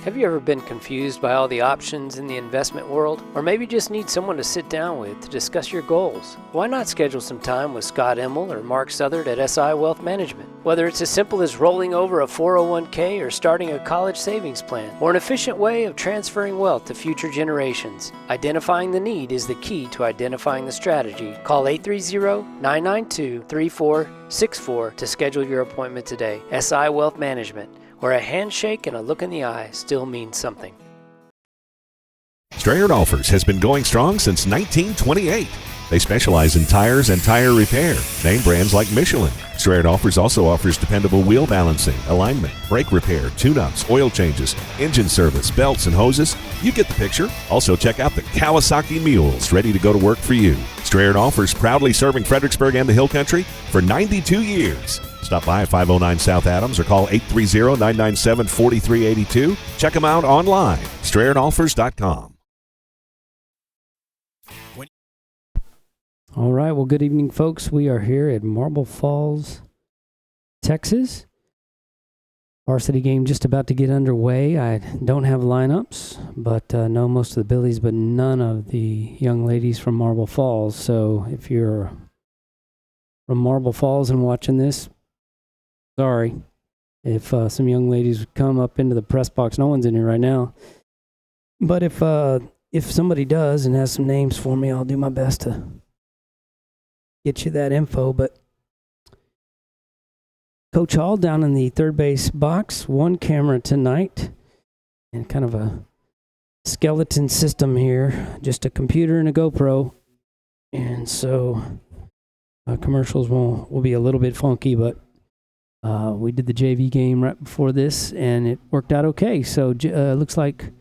Have you ever been confused by all the options in the investment world? Or maybe just need someone to sit down with to discuss your goals? Why not schedule some time with Scott Emmel or Mark Southard at SI Wealth Management? Whether it's as simple as rolling over a 401k or starting a college savings plan, or an efficient way of transferring wealth to future generations, identifying the need is the key to identifying the strategy. Call 830-992-3464 to schedule your appointment today. SI Wealth Management, where a handshake and a look in the eye still means something. Strayer Dolphers has been going strong since 1928. They specialize in tires and tire repair. Name brands like Michelin. Strayer Dolphers also offers dependable wheel balancing, alignment, brake repair, tune-ups, oil changes, engine service, belts, and hoses. You get the picture. Also check out the Kawasaki Mules, ready to go to work for you. Strayer Dolphers, proudly serving Fredericksburg and the Hill Country for 92 years. Stop by at 509 South Adams or call 830-997-4382. Check them out online, StrayerDolphers.com. All right, well, good evening, folks. We are here at Marble Falls, Texas. Varsity game just about to get underway. I don't have lineups, but know most of the Billies, but none of the young ladies from Marble Falls. So if you're from Marble Falls and watching this, sorry. If some young ladies would come up into the press box, no one's in here right now. But if somebody does and has some names for me, I'll do my best to get you that info. But Coach Hall down in the third base box, one camera tonight, and kind of a skeleton system here, just a computer and a GoPro. And so commercials will be a little bit funky, but we did the JV game right before this, and it worked out okay. So looks like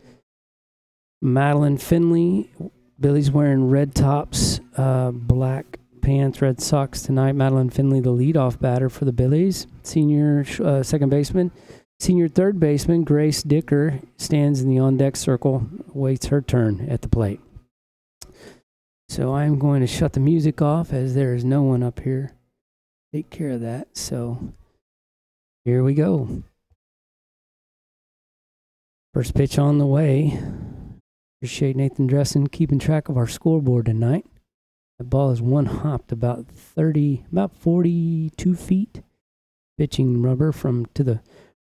Madeline Finley, Billy's wearing red tops, black pants, red socks tonight. Madeline Finley, the leadoff batter for the Billies. Senior second baseman. Senior third baseman, Grace Dicker, stands in the on-deck circle, waits her turn at the plate. So I'm going to shut the music off as there is no one up here. Take care of that. So here we go. First pitch on the way. Appreciate Nathan Dressen keeping track of our scoreboard tonight. The ball is one hopped about 42 feet. Pitching rubber from the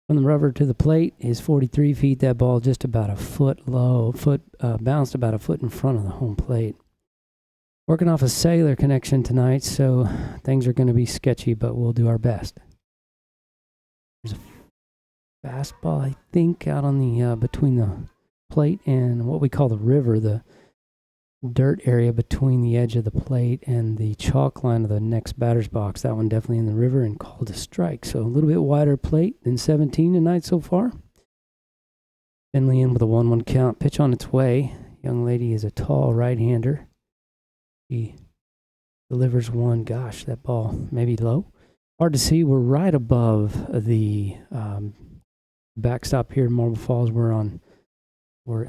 rubber to the plate is 43 feet. That ball just about a foot low, bounced about a foot in front of the home plate. Working off a cellular connection tonight, so things are going to be sketchy, but we'll do our best. There's a fastball, I think, out on the between the plate and what we call the river, the dirt area between the edge of the plate and the chalk line of the next batter's box. That one definitely in the river and called a strike. So a little bit wider plate than 17 tonight so far. Finley in with a 1-1 count. Pitch on its way. Young lady is a tall right-hander. She delivers one. Gosh, that ball maybe low. Hard to see. We're right above the backstop here in Marble Falls. We're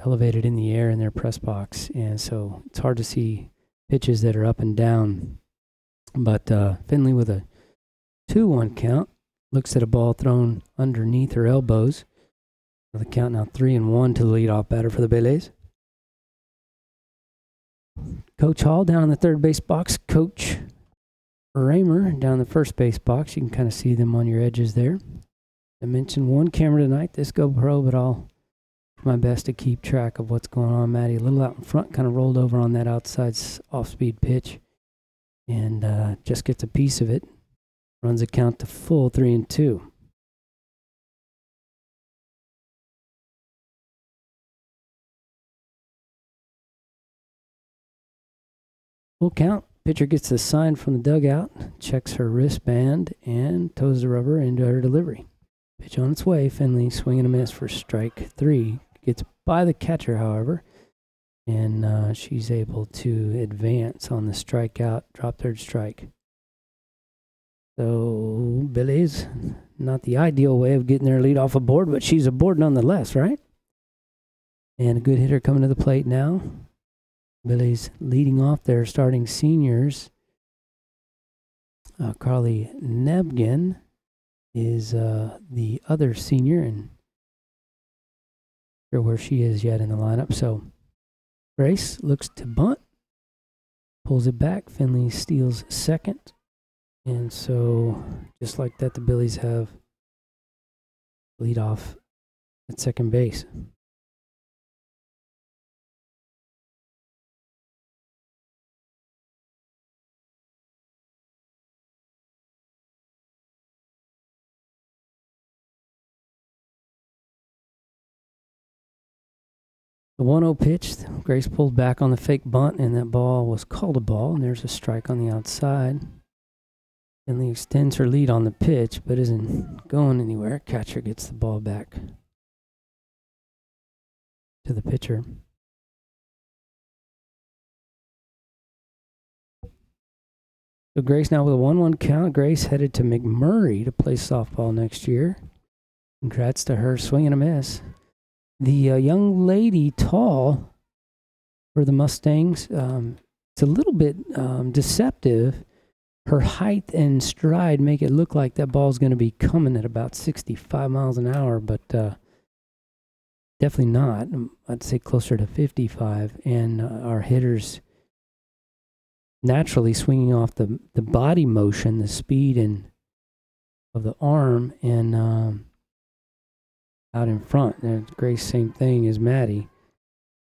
elevated in the air in their press box, and so it's hard to see pitches that are up and down. But Finley with a 2-1 count looks at a ball thrown underneath her elbows. The count now 3-1 to the leadoff batter for the Billies. Coach Hall down in the third base box. Coach Raymer down in the first base box. You can kind of see them on your edges there. I mentioned one camera tonight, this GoPro, but I'll my best to keep track of what's going on. Maddie a little out in front, kind of rolled over on that outside off-speed pitch, and just gets a piece of it. Runs the count to full 3-2. Full count. Pitcher gets the sign from the dugout, checks her wristband, and toes the rubber into her delivery. Pitch on its way. Finley swinging a miss for strike 3. Gets by the catcher, however, and she's able to advance on the strikeout, drop third strike. So Billy's not the ideal way of getting their lead off a board, but she's aboard nonetheless, right? And a good hitter coming to the plate now. Billy's leading off their starting seniors. Carly Nebgen is the other senior, and Sure where she is yet in the lineup. So Grace looks to bunt, pulls it back. Finley steals second. And so just like that, the Billies have lead off at second base. The 1-0 pitch, Grace pulled back on the fake bunt, and that ball was called a ball, and there's a strike on the outside. Finley extends her lead on the pitch, but isn't going anywhere. Catcher gets the ball back to the pitcher. So Grace now with a 1-1 count. Grace headed to McMurray to play softball next year. Congrats to her, swing and a miss. The young lady, tall for the Mustangs, it's a little bit deceptive. Her height and stride make it look like that ball's going to be coming at about 65 miles an hour, but definitely not. I'd say closer to 55. And our hitters naturally swinging off the body motion, the speed and of the arm, and out in front. And Grace, same thing as Maddie.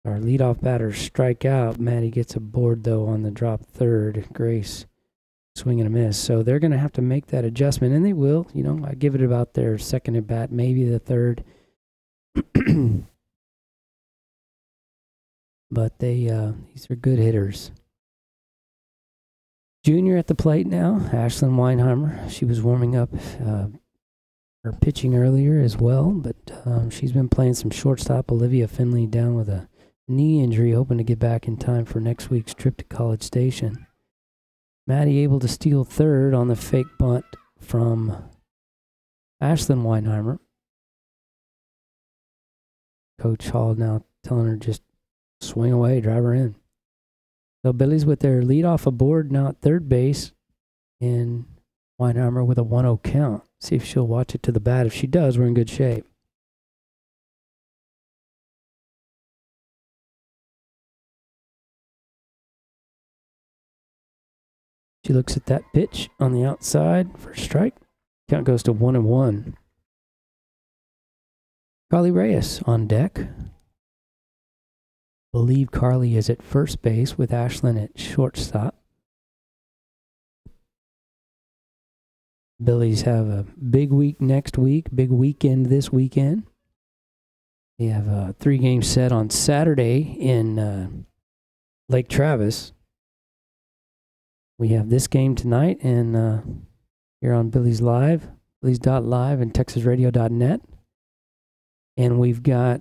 Our leadoff batters strike out. Maddie gets a board, though, on the drop third. Grace swing and a miss. So they're going to have to make that adjustment, and they will. You know, I give it about their second at bat, maybe the third. But these are good hitters. Junior at the plate now, Ashlyn Weinheimer. She was warming up her pitching earlier as well, but she's been playing some shortstop. Olivia Finley down with a knee injury, hoping to get back in time for next week's trip to College Station. Maddie able to steal third on the fake bunt from Ashlyn Weinheimer. Coach Hall now telling her just swing away, drive her in. So Billies with their leadoff aboard now at third base, and Weinheimer with a 1-0 count. See if she'll watch it to the bat. If she does, we're in good shape. She looks at that pitch on the outside for a strike. Count goes to 1-1. Carly Reyes on deck. Believe Carly is at first base with Ashlyn at shortstop. Billies have a big week next week, big weekend this weekend. They have a 3-game set on Saturday in Lake Travis. We have this game tonight and here on Billies Live, Billies.live and TexasRadio.net. And we've got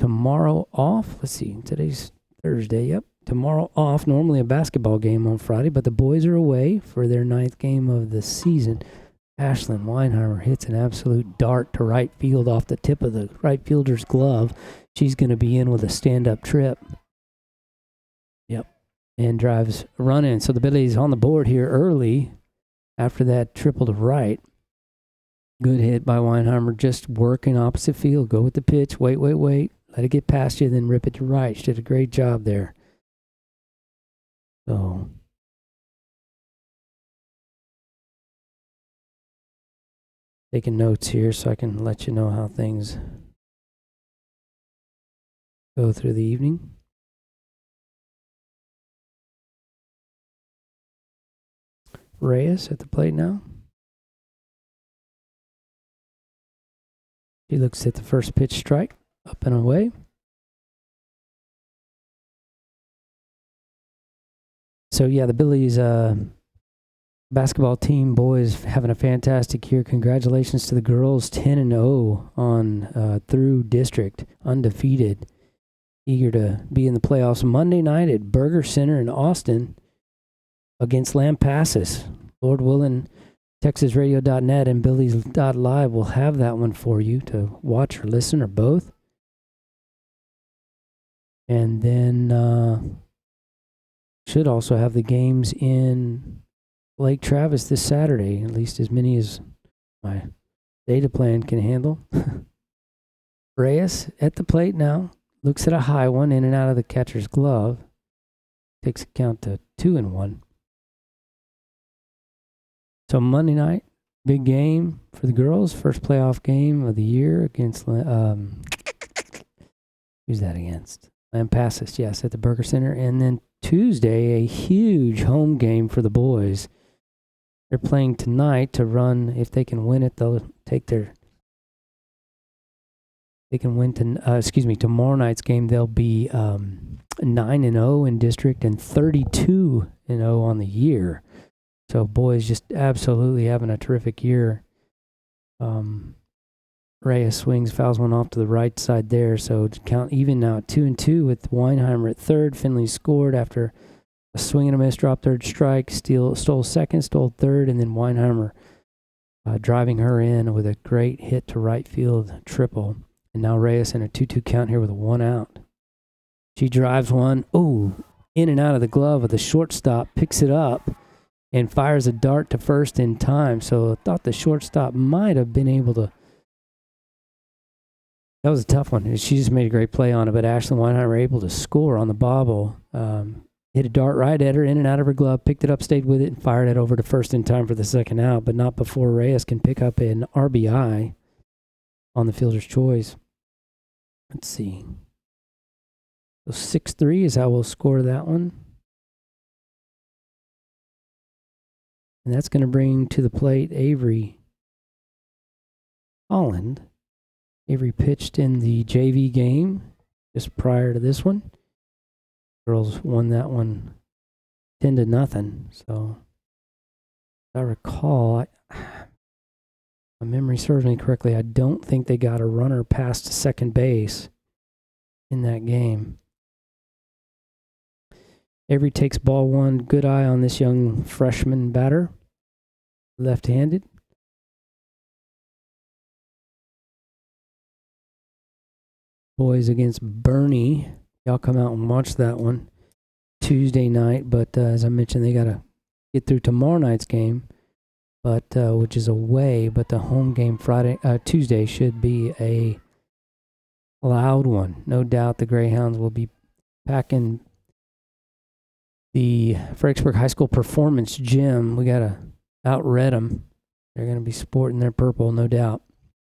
tomorrow off. Let's see, today's Thursday. Yep. Tomorrow off, normally a basketball game on Friday, but the boys are away for their 9th game of the season. Ashlyn Weinheimer hits an absolute dart to right field off the tip of the right fielder's glove. She's going to be in with a stand-up trip. Yep. And drives a run in. So the Billies on the board here early after that triple to right. Good hit by Weinheimer, just working opposite field. Go with the pitch, wait. Let it get past you, then rip it to right. She did a great job there. So, taking notes here so I can let you know how things go through the evening. Reyes at the plate now. She looks at the first pitch strike, up and away. So, yeah, the Billies basketball team, boys, having a fantastic year. Congratulations to the girls, 10-0 on through district, undefeated. Eager to be in the playoffs Monday night at Burger Center in Austin against Lampasas. Lord willing, TexasRadio.net and Billies.live will have that one for you to watch or listen or both. And then should also have the games in Lake Travis this Saturday, at least as many as my data plan can handle. Reyes at the plate now. Looks at a high one in and out of the catcher's glove. Takes a count to 2-1. So Monday night, big game for the girls. First playoff game of the year against, who's that against? Lampasas, yes, at the Burger Center. And then Tuesday, a huge home game for the boys. They're playing tonight to run. If they can win it, they'll take their... They can win tomorrow night's game. They'll be 9-0 in district and 32-0 on the year. So boys just absolutely having a terrific year. Reyes swings, fouls one off to the right side there. So to count even now at 2-2 with Weinheimer at third. Finley scored after a swing and a miss, drop third strike, stole second, stole third, and then Weinheimer driving her in with a great hit to right field triple. And now Reyes in a 2-2 count here with a 1 out. She drives one, in and out of the glove of the shortstop, picks it up, and fires a dart to first in time. So I thought the shortstop might have been able to. That was a tough one. She just made a great play on it, but Ashlyn Weinheimer able to score on the bobble. Hit a dart right at her, in and out of her glove, picked it up, stayed with it, and fired it over to first in time for the second out, but not before Reyes can pick up an RBI on the fielder's choice. Let's see. So 6-3 is how we'll score that one. And that's going to bring to the plate Avery Holland. Avery pitched in the JV game just prior to this one. Girls won that one 10-0. So, if I recall, my memory serves me correctly, I don't think they got a runner past second base in that game. Avery takes ball one. Good eye on this young freshman batter. Left-handed. Boys against Bernie. Y'all come out and watch that one Tuesday night. But as I mentioned, they got to get through tomorrow night's game, but which is away. But the home game Tuesday should be a loud one. No doubt the Greyhounds will be packing the Fredericksburg High School Performance Gym. We got to out-red them. They're going to be sporting their purple, no doubt.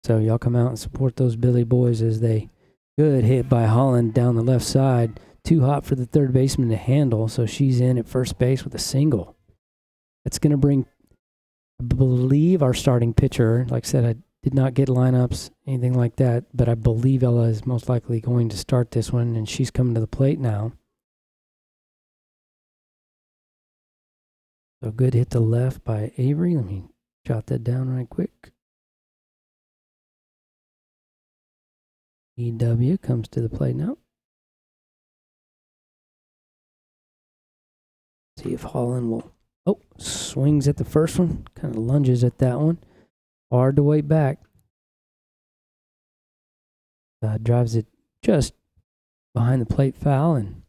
So y'all come out and support those Billy boys as they... Good hit by Holland down the left side. Too hot for the third baseman to handle, so she's in at first base with a single. That's going to bring, I believe, our starting pitcher. Like I said, I did not get lineups, anything like that, but I believe Ella is most likely going to start this one, and she's coming to the plate now. So good hit to left by Avery. Let me jot that down right quick. EW comes to the plate now. See if Holland will... swings at the first one. Kind of lunges at that one. Hard to wait back. Drives it just behind the plate foul and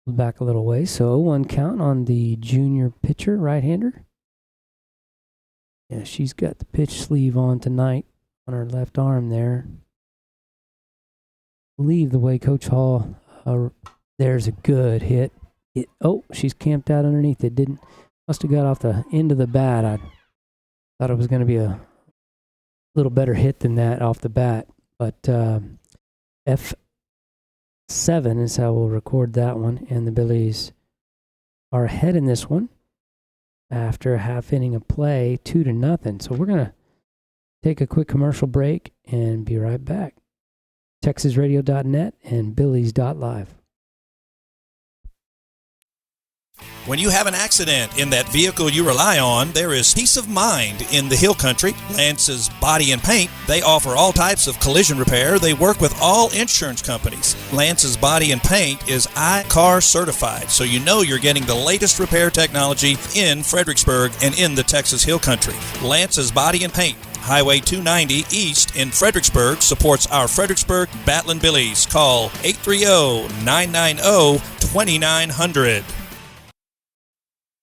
back a little way. So 1 count on the junior pitcher, right-hander. Yeah, she's got the pitch sleeve on tonight on her left arm there. Believe the way Coach Hall, there's a good hit. She's camped out underneath it. Must have got off the end of the bat. I thought it was going to be a little better hit than that off the bat. But F7 is how we'll record that one. And the Billies are ahead in this one after a half inning of play, 2-0. So we're going to take a quick commercial break and be right back. TexasRadio.net and Billies.live. When you have an accident in that vehicle you rely on, there is peace of mind in the Hill Country. Lance's Body and Paint, they offer all types of collision repair. They work with all insurance companies. Lance's Body and Paint is iCar certified, so you know you're getting the latest repair technology in Fredericksburg and in the Texas Hill Country. Lance's Body and Paint, Highway 290 East in Fredericksburg, supports our Fredericksburg Battling Billies. Call 830-990-2900.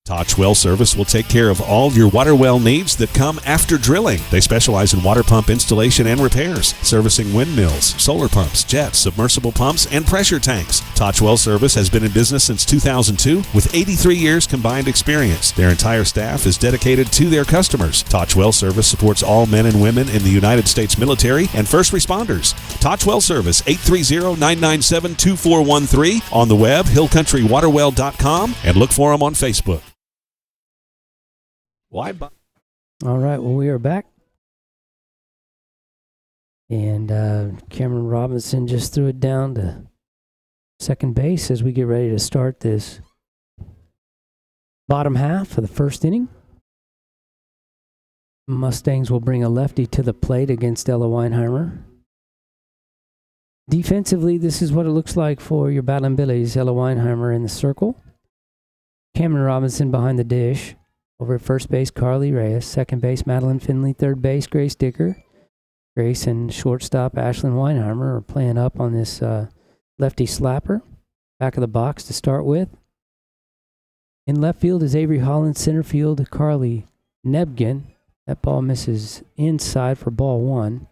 Touch Well Service will take care of all your water well needs that come after drilling. They specialize in water pump installation and repairs, servicing windmills, solar pumps, jets, submersible pumps, and pressure tanks. Touch Well Service has been in business since 2002 with 83 years combined experience. Their entire staff is dedicated to their customers. Touch Well Service supports all men and women in the United States military and first responders. Touch Well Service, 830-997-2413. On the web, hillcountrywaterwell.com, and look for them on Facebook. Why? All right, well, we are back. And Cameron Robinson just threw it down to second base as we get ready to start this bottom half of the first inning. Mustangs will bring a lefty to the plate against Ella Weinheimer. Defensively, this is what it looks like for your Battling Billies. Ella Weinheimer in the circle. Cameron Robinson behind the dish. Over at first base, Carly Reyes. Second base, Madeline Finley. Third base, Grace Dicker. Grace and shortstop Ashlyn Weinheimer are playing up on this lefty slapper. Back of the box to start with. In left field is Avery Holland. Center field, Carly Nebgen. That ball misses inside for ball one.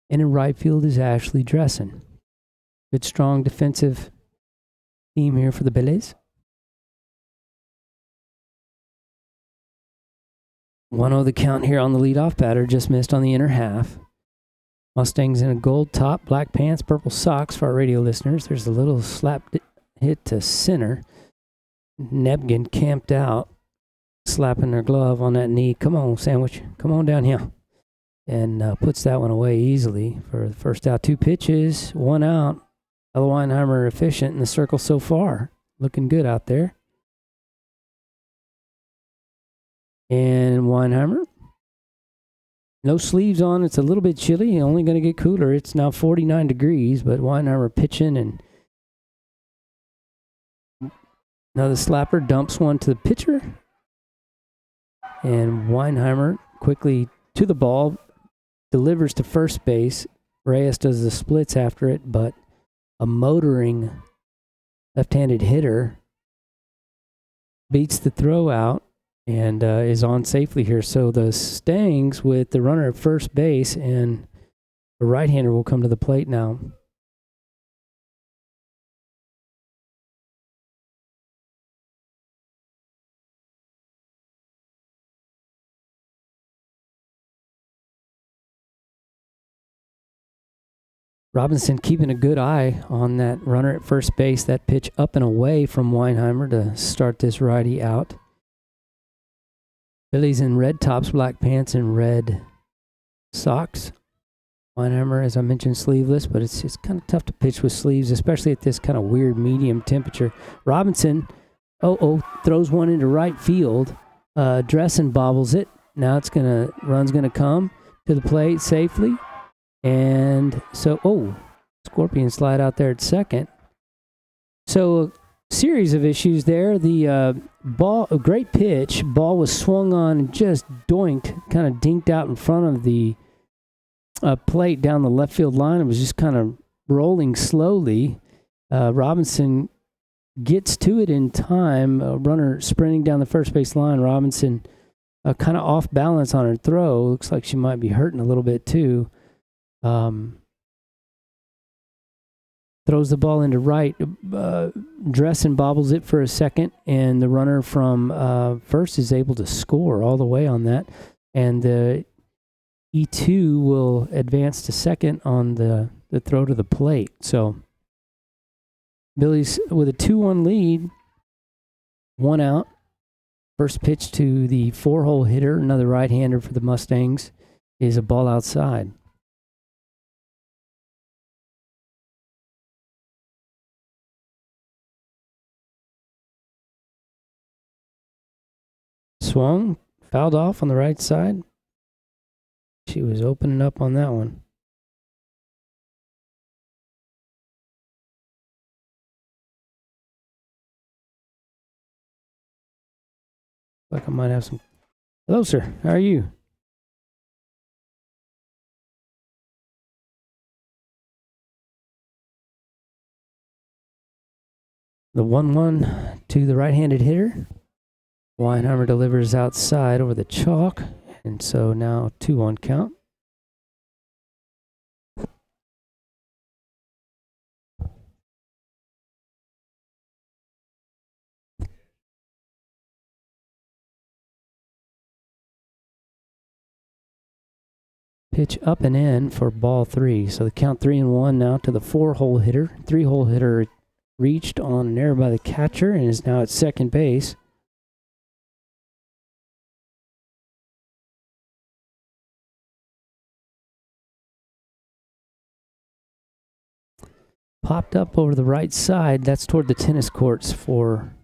And in right field is Ashley Dressen. Good, strong defensive team here for the Billies. 1-0 the count here on the leadoff batter, just missed on the inner half. Mustangs in a gold top, black pants, purple socks for our radio listeners. There's a little slap hit to center. Nebgen camped out, slapping her glove on that knee. Come on, Sandwich. Come on down here. And puts that one away easily for the first out. 2 pitches, 1 out. Ella Weinheimer efficient in the circle so far. Looking good out there. And Weinheimer, no sleeves on. It's a little bit chilly. Only going to get cooler. It's now 49 degrees, but Weinheimer pitching, and another slapper dumps one to the pitcher. And Weinheimer quickly to the ball, delivers to first base. Reyes does the splits after it, but a motoring left-handed hitter beats the throw out and is on safely here. So the Stangs with the runner at first base, and the right-hander will come to the plate now. Robinson keeping a good eye on that runner at first base. That pitch up and away from Weinheimer to start this righty out. Billy's in red tops, black pants, and red socks. Weinheimer, as I mentioned, sleeveless, but it's kind of tough to pitch with sleeves, especially at this kind of weird medium temperature. Robinson, throws one into right field. Dressen bobbles it. Now run's gonna come to the plate safely. And so, Scorpion slide out there at second. So, a series of issues there. The ball, a great pitch. Ball was swung on and just doinked, kind of dinked out in front of the plate down the left field line. It was just kind of rolling slowly. Robinson gets to it in time. A runner sprinting down the first base line. Robinson kind of off balance on her throw. Looks like she might be hurting a little bit too. Throws the ball into right. Dressen bobbles it for a second, and the runner from first is able to score all the way on that. And the E2 will advance to second on the throw to the plate. So Billy's with a 2-1 lead, 1 out. First pitch to the 4-hole hitter, another right-hander for the Mustangs, is a ball outside. Swung, fouled off on the right side. She was opening up on that one. Like I might have some. Hello, sir. How are you? The 1-1 to the right-handed hitter. Weinheimer delivers outside over the chalk, and so now 2-1 count. Pitch up and in for ball 3. So the count 3-1 now to the 4-hole hitter. 3-hole hitter reached on an error by the catcher and is now at second base. Popped up over the right side. That's toward the tennis courts for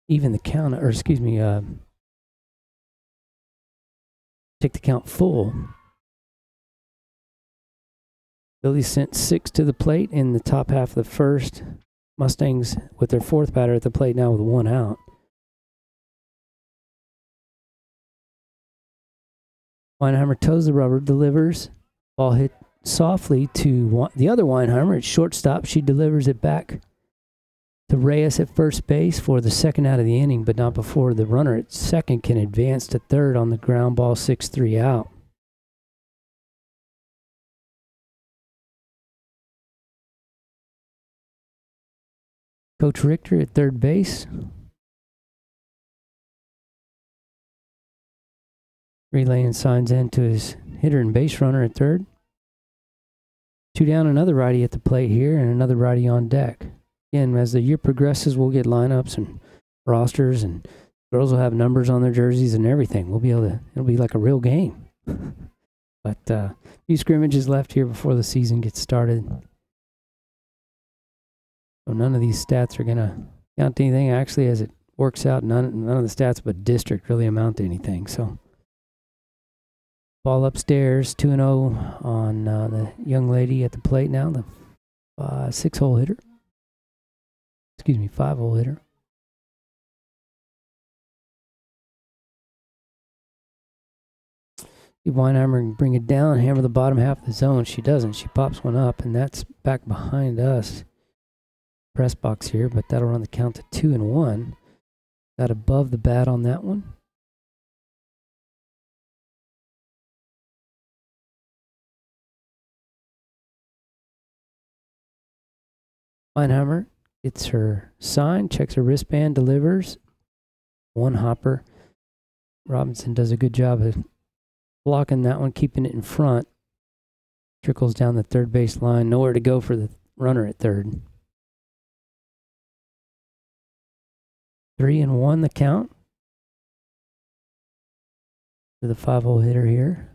even the count, or excuse me, take the count full. Billy sent 6 to the plate in the top half of the first. Mustangs with their 4th batter at the plate now with 1 out. Weinheimer toes the rubber, delivers. Ball hit softly to the other Weinheimer at shortstop. She delivers it back to Reyes at first base for the second out of the inning, but not before the runner at second can advance to third on the ground ball, 6-3 out. Coach Richter at third base. Relaying signs in to his hitter and base runner at third. 2 down, another righty at the plate here, and another righty on deck. Again, as the year progresses, we'll get lineups and rosters, and girls will have numbers on their jerseys and everything. We'll be able to, it'll be like a real game. But a few scrimmages left here before the season gets started. So none of these stats are going to count to anything. Actually, as it works out, none of the stats but district really amount to anything. So ball upstairs, 2-0 on the young lady at the plate now, the 6-hole hitter. Excuse me, 5-hole hitter. Weinheimer can bring it down, hammer the bottom half of the zone. She doesn't. She pops one up, and that's back behind us. Press box here, but that'll run the count to 2-1. Got above the bat on that one. Weinheimer gets her sign, checks her wristband, delivers. 1 hopper. Robinson does a good job of blocking that one, keeping it in front. Trickles down the third base line. Nowhere to go for the runner at third. 3-1 the count to the 5-hole hitter here.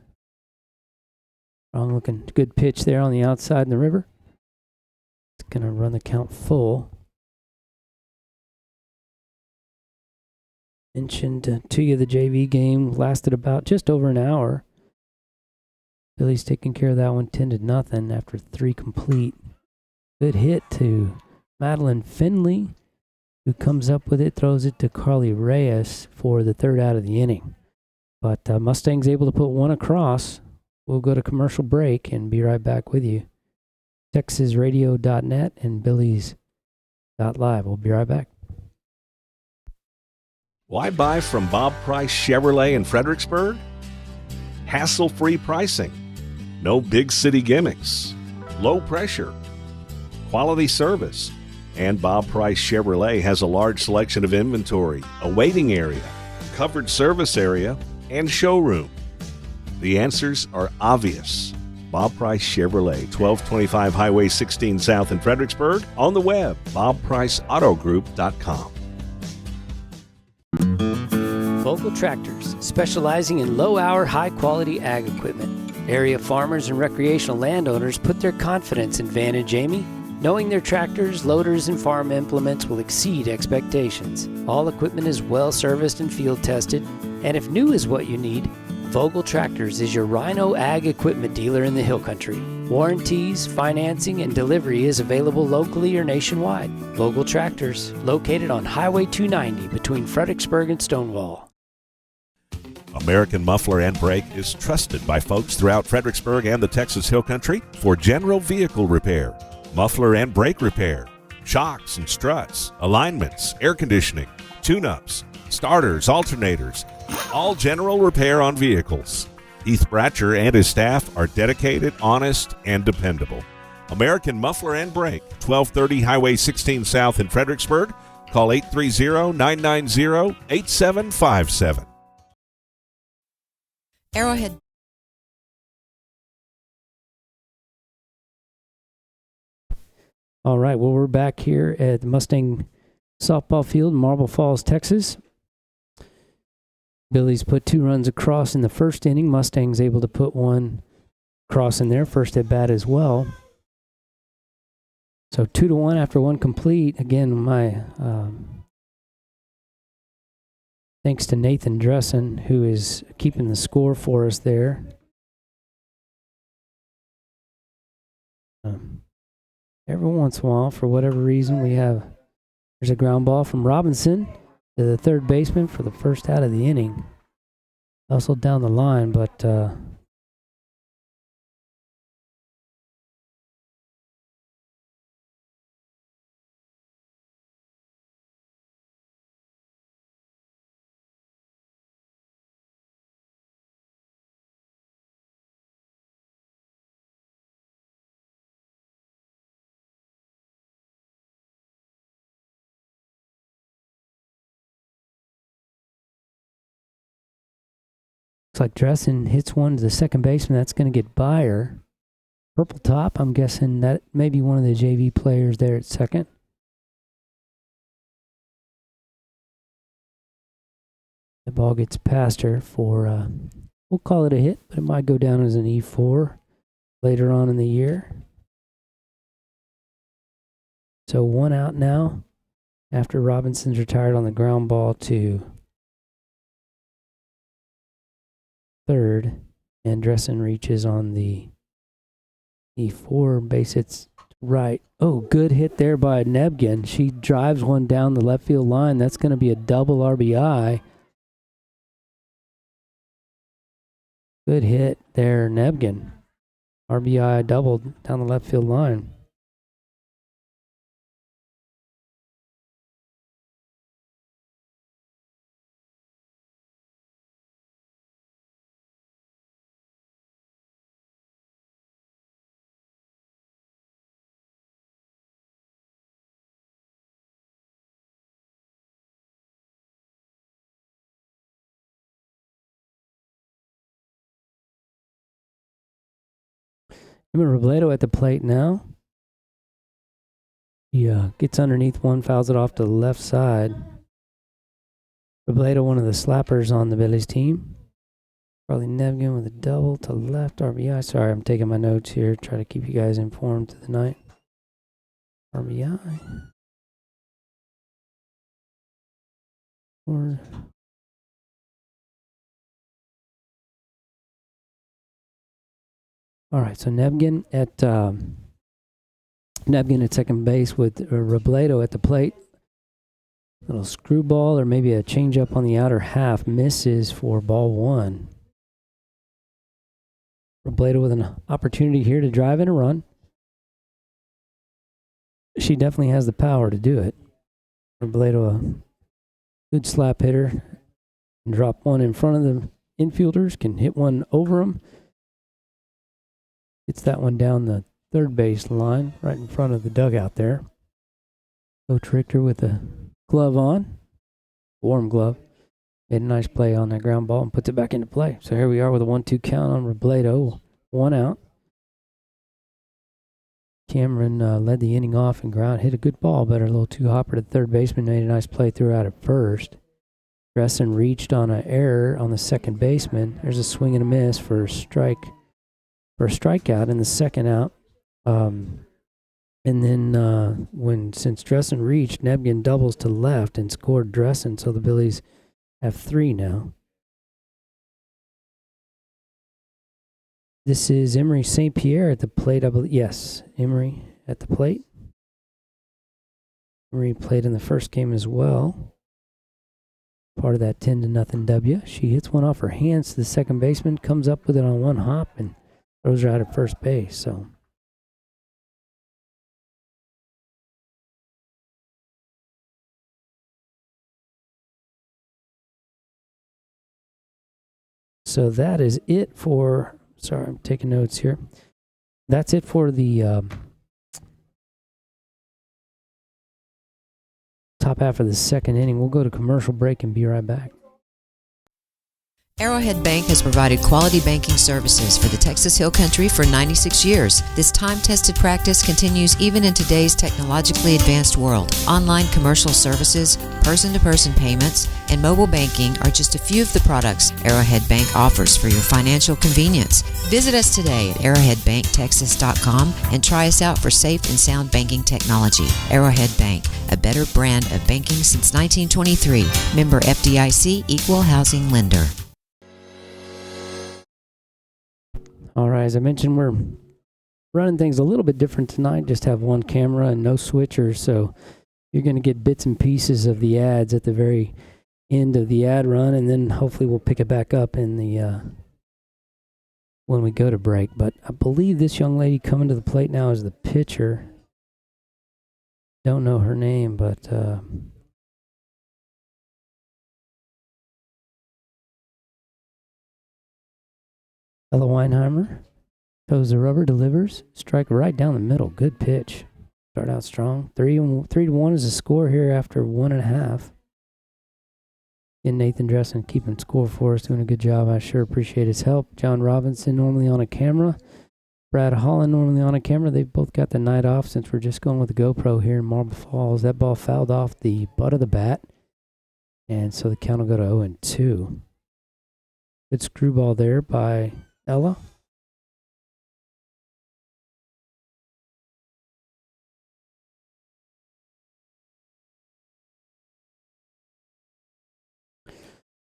Strong looking, good pitch there on the outside in the river. It's going to run the count full. Mentioned to you the JV game lasted about just over an hour. Billy's taking care of that one 10-0 after 3 complete. Good hit to Madeline Finley, who comes up with it, throws it to Carly Reyes for the 3rd out of the inning. But Mustangs able to put 1 across. We'll go to commercial break and be right back with you. TexasRadio.net and Billy's.live. We'll be right back. Why buy from Bob Price Chevrolet in Fredericksburg? Hassle-free pricing. No big city gimmicks. Low pressure. Quality service. And Bob Price Chevrolet has a large selection of inventory, a waiting area, covered service area, and showroom. The answers are obvious. Bob Price Chevrolet, 1225 Highway 16 South in Fredericksburg. On the web, bobpriceautogroup.com. Vogel Tractors, specializing in low-hour, high-quality ag equipment. Area farmers and recreational landowners put their confidence in Van and Jamie, knowing their tractors, loaders, and farm implements will exceed expectations. All equipment is well-serviced and field-tested, and if new is what you need, Vogel Tractors is your Rhino Ag equipment dealer in the Hill Country. Warranties, financing, and delivery is available locally or nationwide. Vogel Tractors, located on Highway 290 between Fredericksburg and Stonewall. American Muffler and Brake is trusted by folks throughout Fredericksburg and the Texas Hill Country for general vehicle repair, muffler and brake repair, shocks and struts, alignments, air conditioning, tune-ups, starters, alternators, all general repair on vehicles. Heath Bratcher and his staff are dedicated, honest, and dependable. American Muffler and Brake, 1230 Highway 16 South in Fredericksburg. Call 830-990-8757. Arrowhead. All right, well, we're back here at the Mustang softball field in Marble Falls, Texas. Billy's put 2 runs across in the first inning. Mustang's able to put 1 across in their first at bat as well. So 2-1 after 1 complete. Again, my thanks to Nathan Dressen, who is keeping the score for us there. Every once in a while, for whatever reason, there's a ground ball from Robinson to the third baseman for the first out of the inning. Hustled down the line, but looks like Dressen hits one to the second baseman. That's going to get Byer. Purple top, I'm guessing that may be one of the JV players there at second. The ball gets past her for, we'll call it a hit, but it might go down as an E4 later on in the year. So 1 out now after Robinson's retired on the ground ball to third, and Dressen reaches on the E4 base hits right. Oh, good hit there by Nebgen. She drives one down the left field line. That's going to be a double RBI. Good hit there, Nebgen. RBI doubled down the left field line. Robledo at the plate now. He gets underneath one, fouls it off to the left side. Robledo, one of the slappers on the Billies team. Probably Nebgen with a double to left RBI. Sorry, I'm taking my notes here. Try to keep you guys informed through the night. RBI. All right, so Nebgen at second base with Robledo at the plate. Little screwball or maybe a changeup on the outer half misses for ball 1. Robledo with an opportunity here to drive in a run. She definitely has the power to do it. Robledo, a good slap hitter, can drop one in front of the infielders, can hit one over them. Hits that one down the third base line, right in front of the dugout there. Coach Richter with a glove on, warm glove. Made a nice play on that ground ball and puts it back into play. So here we are with a 1-2 count on Robledo. 1 out. Cameron led the inning off and ground, hit a good ball, but a little too hopper to the third baseman. Made a nice play, threw out at first. Dressen reached on an error on the second baseman. There's a swing and a miss for a strikeout in the second out. And then since Dressen reached, Nebgen doubles to left and scored Dressen, so the Billies have 3 now. This is Emery St. Pierre at the plate, I believe. Yes, Emery at the plate. Emery played in the first game as well. Part of that 10-0 W. She hits one off her hands to the second baseman, comes up with it on one hop, and throws her out at first base. So So that is it for, sorry, I'm taking notes here. That's it for the top half of the second inning. We'll go to commercial break and be right back. Arrowhead Bank has provided quality banking services for the Texas Hill Country for 96 years. This time-tested practice continues even in today's technologically advanced world. Online commercial services, person-to-person payments, and mobile banking are just a few of the products Arrowhead Bank offers for your financial convenience. Visit us today at arrowheadbanktexas.com and try us out for safe and sound banking technology. Arrowhead Bank, a better brand of banking since 1923. Member FDIC, Equal Housing Lender. All right, as I mentioned, we're running things a little bit different tonight. Just have one camera and no switchers, so you're going to get bits and pieces of the ads at the very end of the ad run, and then hopefully we'll pick it back up in the when we go to break. But I believe this young lady coming to the plate now is the pitcher. Don't know her name, but Ella Weinheimer toes the rubber, delivers, strike right down the middle. Good pitch. Start out strong. 3-1 is the score here after 1.5. And Nathan Dressen keeping score for us, doing a good job. I sure appreciate his help. John Robinson normally on a camera. Brad Holland normally on a camera. They've both got the night off since we're just going with the GoPro here in Marble Falls. That ball fouled off the butt of the bat. And so the count will go to 0-2. Good screwball there by Ella.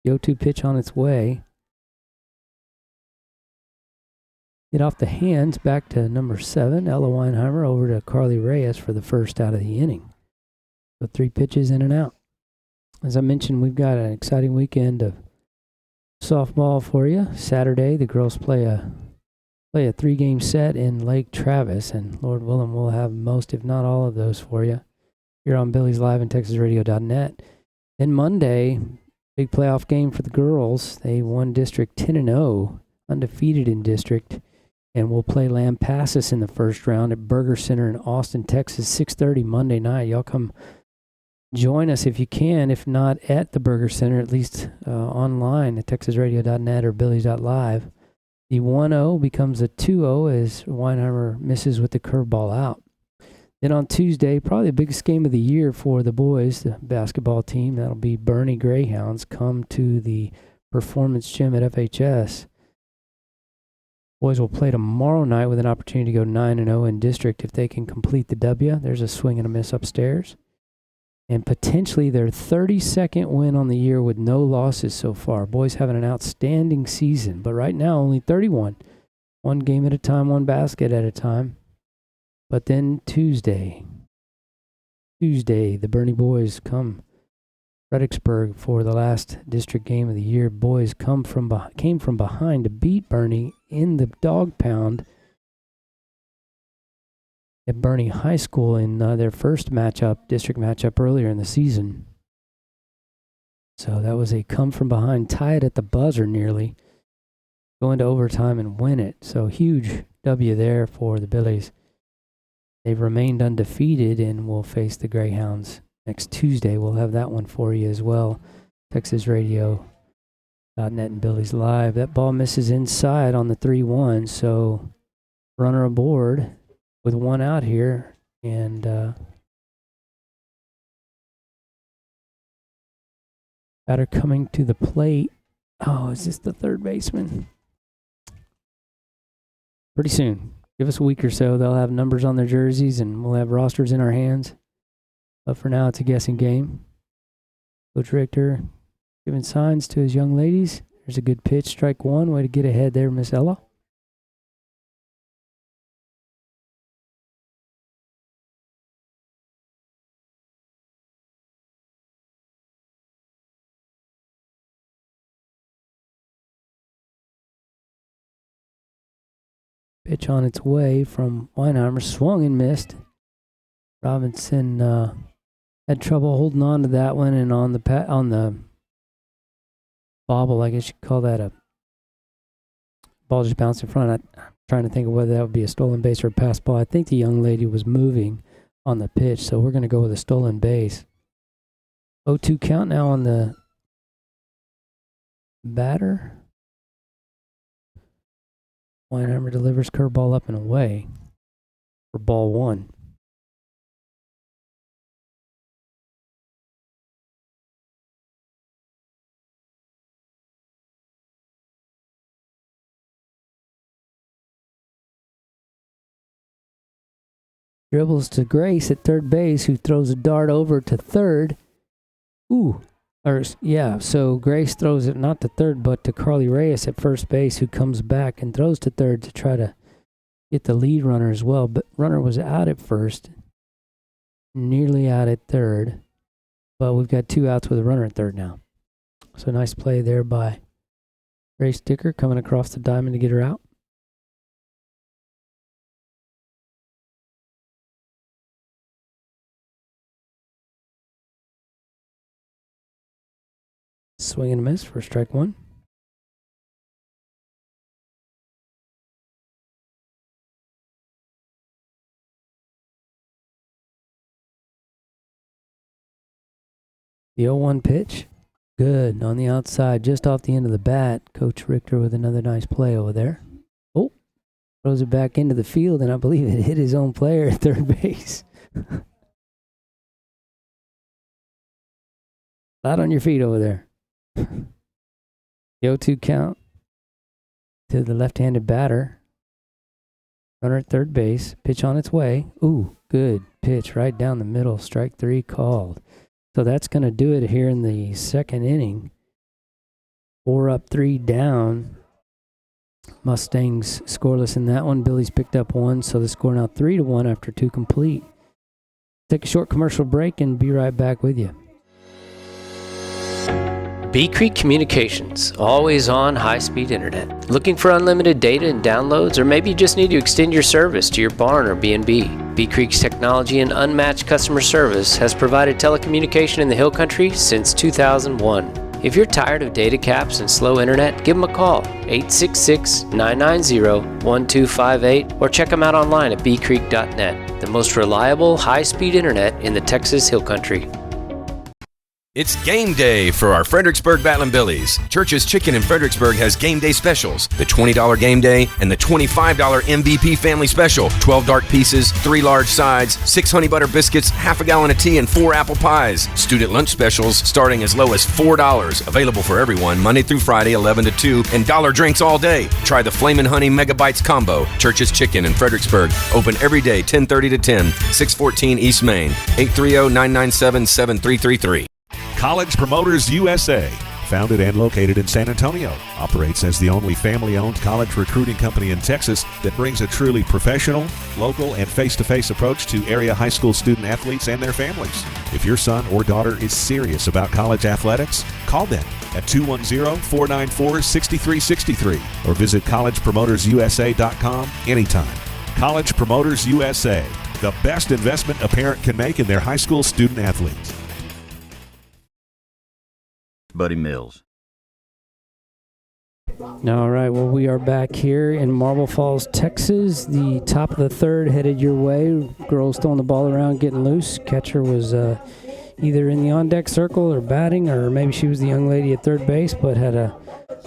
The 0-2 pitch on its way. Get off the hands, back to number 7, Ella Weinheimer, over to Carly Reyes for the first out of the inning. So 3 pitches in and out. As I mentioned, we've got an exciting weekend of softball for you. Saturday, the girls play a 3-game set in Lake Travis, and Lord willing, we'll have most, if not all, of those for you here on Billy's Live and TexasRadio.net. Then Monday, big playoff game for the girls. They won District 10-0, undefeated in District, and we'll play Lampasas in the first round at Burger Center in Austin, Texas, 6:30 Monday night. Y'all come join us if you can, if not at the Burger Center, at least online at TexasRadio.net or Billy's.live. The 1-0 becomes a 2-0 as Weinheimer misses with the curveball out. Then on Tuesday, probably the biggest game of the year for the boys, the basketball team, that'll be Bernie Greyhounds, come to the Performance Gym at FHS. Boys will play tomorrow night with an opportunity to go 9-0 in district if they can complete the W. There's a swing and a miss upstairs. And potentially their 32nd win on the year with no losses so far. Boys having an outstanding season, but right now only 31. One game at a time, one basket at a time. But then Tuesday, the Bernie boys come Fredericksburg for the last district game of the year. Boys came from behind to beat Bernie in the dog pound at Bernie High School in their first district matchup earlier in the season. So that was a come from behind, tie it at the buzzer nearly, go into overtime and win it. So huge W there for the Billies. They've remained undefeated and will face the Greyhounds next Tuesday. We'll have that one for you as well. TexasRadio.net and Billy's Live. That ball misses inside on the 3-1, so runner aboard with one out here. And batter coming to the plate. Oh, is this the third baseman? Pretty soon. Give us a week or so. They'll have numbers on their jerseys, and we'll have rosters in our hands. But for now, it's a guessing game. Coach Richter giving signs to his young ladies. There's a good pitch, strike one. Way to get ahead there, Miss Ella. Pitch on its way from Weinheimer, swung and missed. Robinson had trouble holding on to that one, and on the bobble, I guess you'd call that a Ball just bounced in front. I'm trying to think of whether that would be a stolen base or a pass ball. I think the young lady was moving on the pitch, so we're going to go with a stolen base. 0-2 count now on the batter. Weinheimer delivers curveball up and away for ball one. Dribbles to Grace at third base, who throws a dart over to third. So Grace throws it not to third, but to Carly Reyes at first base, who comes back and throws to third to try to get the lead runner as well. But runner was out at first, nearly out at third, but we've got 2 outs with a runner at third now. So nice play there by Grace Dicker coming across the diamond to get her out. Swing and a miss for strike one. The 0-1 pitch. Good on the outside, just off the end of the bat. Coach Richter with another nice play over there. Oh, throws it back into the field, and I believe it hit his own player at third base. Flat on your feet over there. The 0-2 count to the left-handed batter. Runner at third base. Pitch on its way. Ooh, good pitch right down the middle. Strike 3 called. So that's going to do it here in the second inning. 4 up, 3 down. Mustangs scoreless in that one. Billy's picked up 1, so the score now 3-1 after 2 complete. Take a short commercial break and be right back with you. Bee Creek Communications, always on high-speed internet. Looking for unlimited data and downloads, or maybe you just need to extend your service to your barn or B&B? Bee Creek's technology and unmatched customer service has provided telecommunication in the Hill Country since 2001. If you're tired of data caps and slow internet, give them a call, 866-990-1258, or check them out online at beecreek.net, the most reliable high-speed internet in the Texas Hill Country. It's game day for our Fredericksburg Battlin' Billies. Church's Chicken in Fredericksburg has game day specials. The $20 game day and the $25 MVP family special. 12 dark pieces, 3 large sides, 6 honey butter biscuits, half a gallon of tea, and 4 apple pies. Student lunch specials starting as low as $4. Available for everyone Monday through Friday, 11 to 2, and dollar drinks all day. Try the Flamin' Honey Megabites combo. Church's Chicken in Fredericksburg. Open every day, 10:30 to 10, 614 East Main, 830-997-7333. College Promoters USA, founded and located in San Antonio, operates as the only family-owned college recruiting company in Texas that brings a truly professional, local, and face-to-face approach to area high school student athletes and their families. If your son or daughter is serious about college athletics, call them at 210-494-6363 or visit collegepromotersusa.com anytime. College Promoters USA, the best investment a parent can make in their high school student athletes. Buddy Mills. All right, well, we are back here in Marble Falls, Texas. The top of the third headed your way. Girls throwing the ball around, getting loose. Catcher was either in the on-deck circle or batting, or maybe she was the young lady at third base, but had a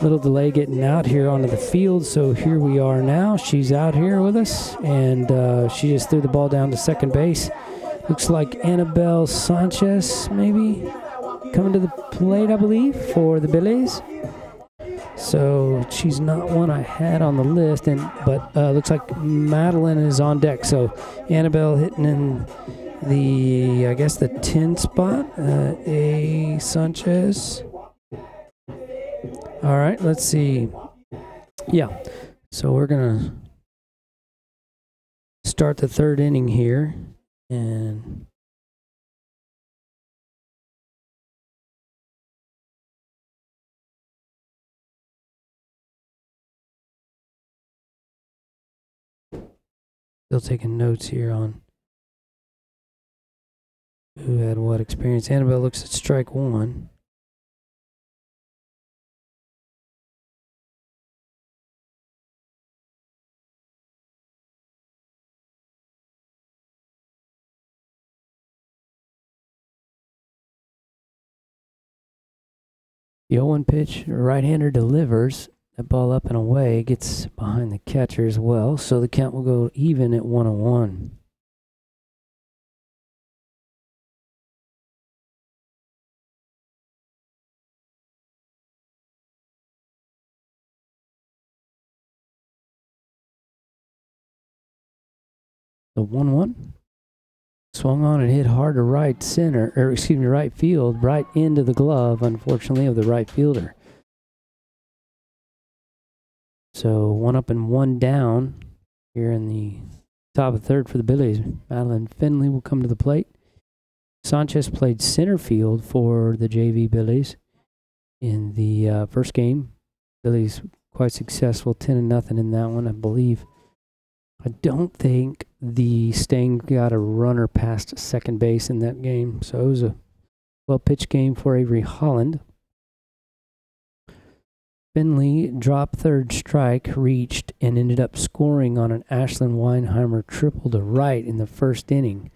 little delay getting out here onto the field. So here we are now. She's out here with us, and she just threw the ball down to second base. Looks like Annabelle Sanchez, maybe, coming to the plate, I believe, for the Billies. So she's not one I had on the list, but looks like Madeline is on deck. So Annabelle hitting in the, I guess, the 10 spot. A Sanchez. All right, let's see. Yeah, so we're going to start the third inning here. And still taking notes here on who had what experience. Annabelle looks at strike 1. The 0-1 pitch, right-hander delivers that ball up and away, gets behind the catcher as well, so the count will go even at 1-1. The 1-1 swung on and hit hard to right center, or excuse me, right field, right into the glove, unfortunately, of the right fielder. So 1 up and 1 down here in the top of third for the Billies. Madeline Finley will come to the plate. Sanchez played center field for the JV Billies in the first game. Billies quite successful, 10-0 in that one, I believe. I don't think the Sting got a runner past second base in that game, so it was a well-pitched game for Avery Holland. Finley dropped third strike, reached, and ended up scoring on an Ashlyn Weinheimer triple to right in the first inning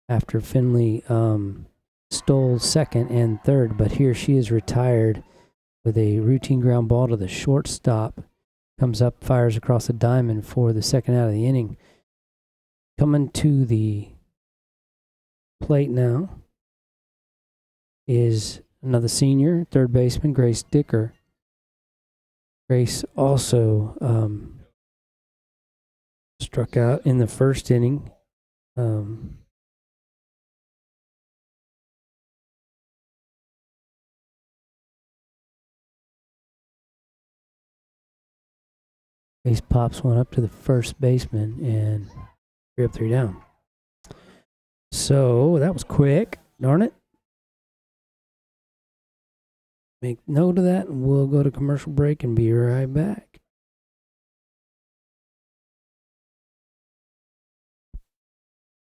after Finley stole second and third, but here she is retired with a routine ground ball to the shortstop. Comes up, fires across the diamond for the second out of the inning. Coming to the plate now is another senior, third baseman, Grace Dicker. Grace also struck out in the first inning. Grace pops one up to the first baseman, and 3 up, 3 down. So that was quick. Darn it. Make note of that, and we'll go to commercial break and be right back.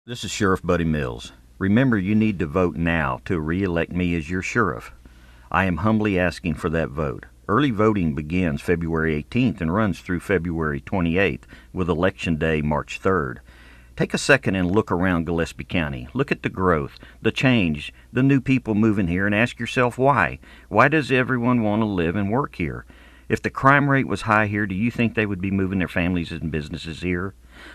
This is Sheriff Buddy Mills. Remember, you need to vote now to re-elect me as your sheriff. I am humbly asking for that vote. Early voting begins February 18th and runs through February 28th, with Election Day March 3rd. Take a second and look around Gillespie County. Look at the growth, the change, the new people moving here, and ask yourself why. Why does everyone want to live and work here? If the crime rate was high here, do you think they would be moving their families and businesses here?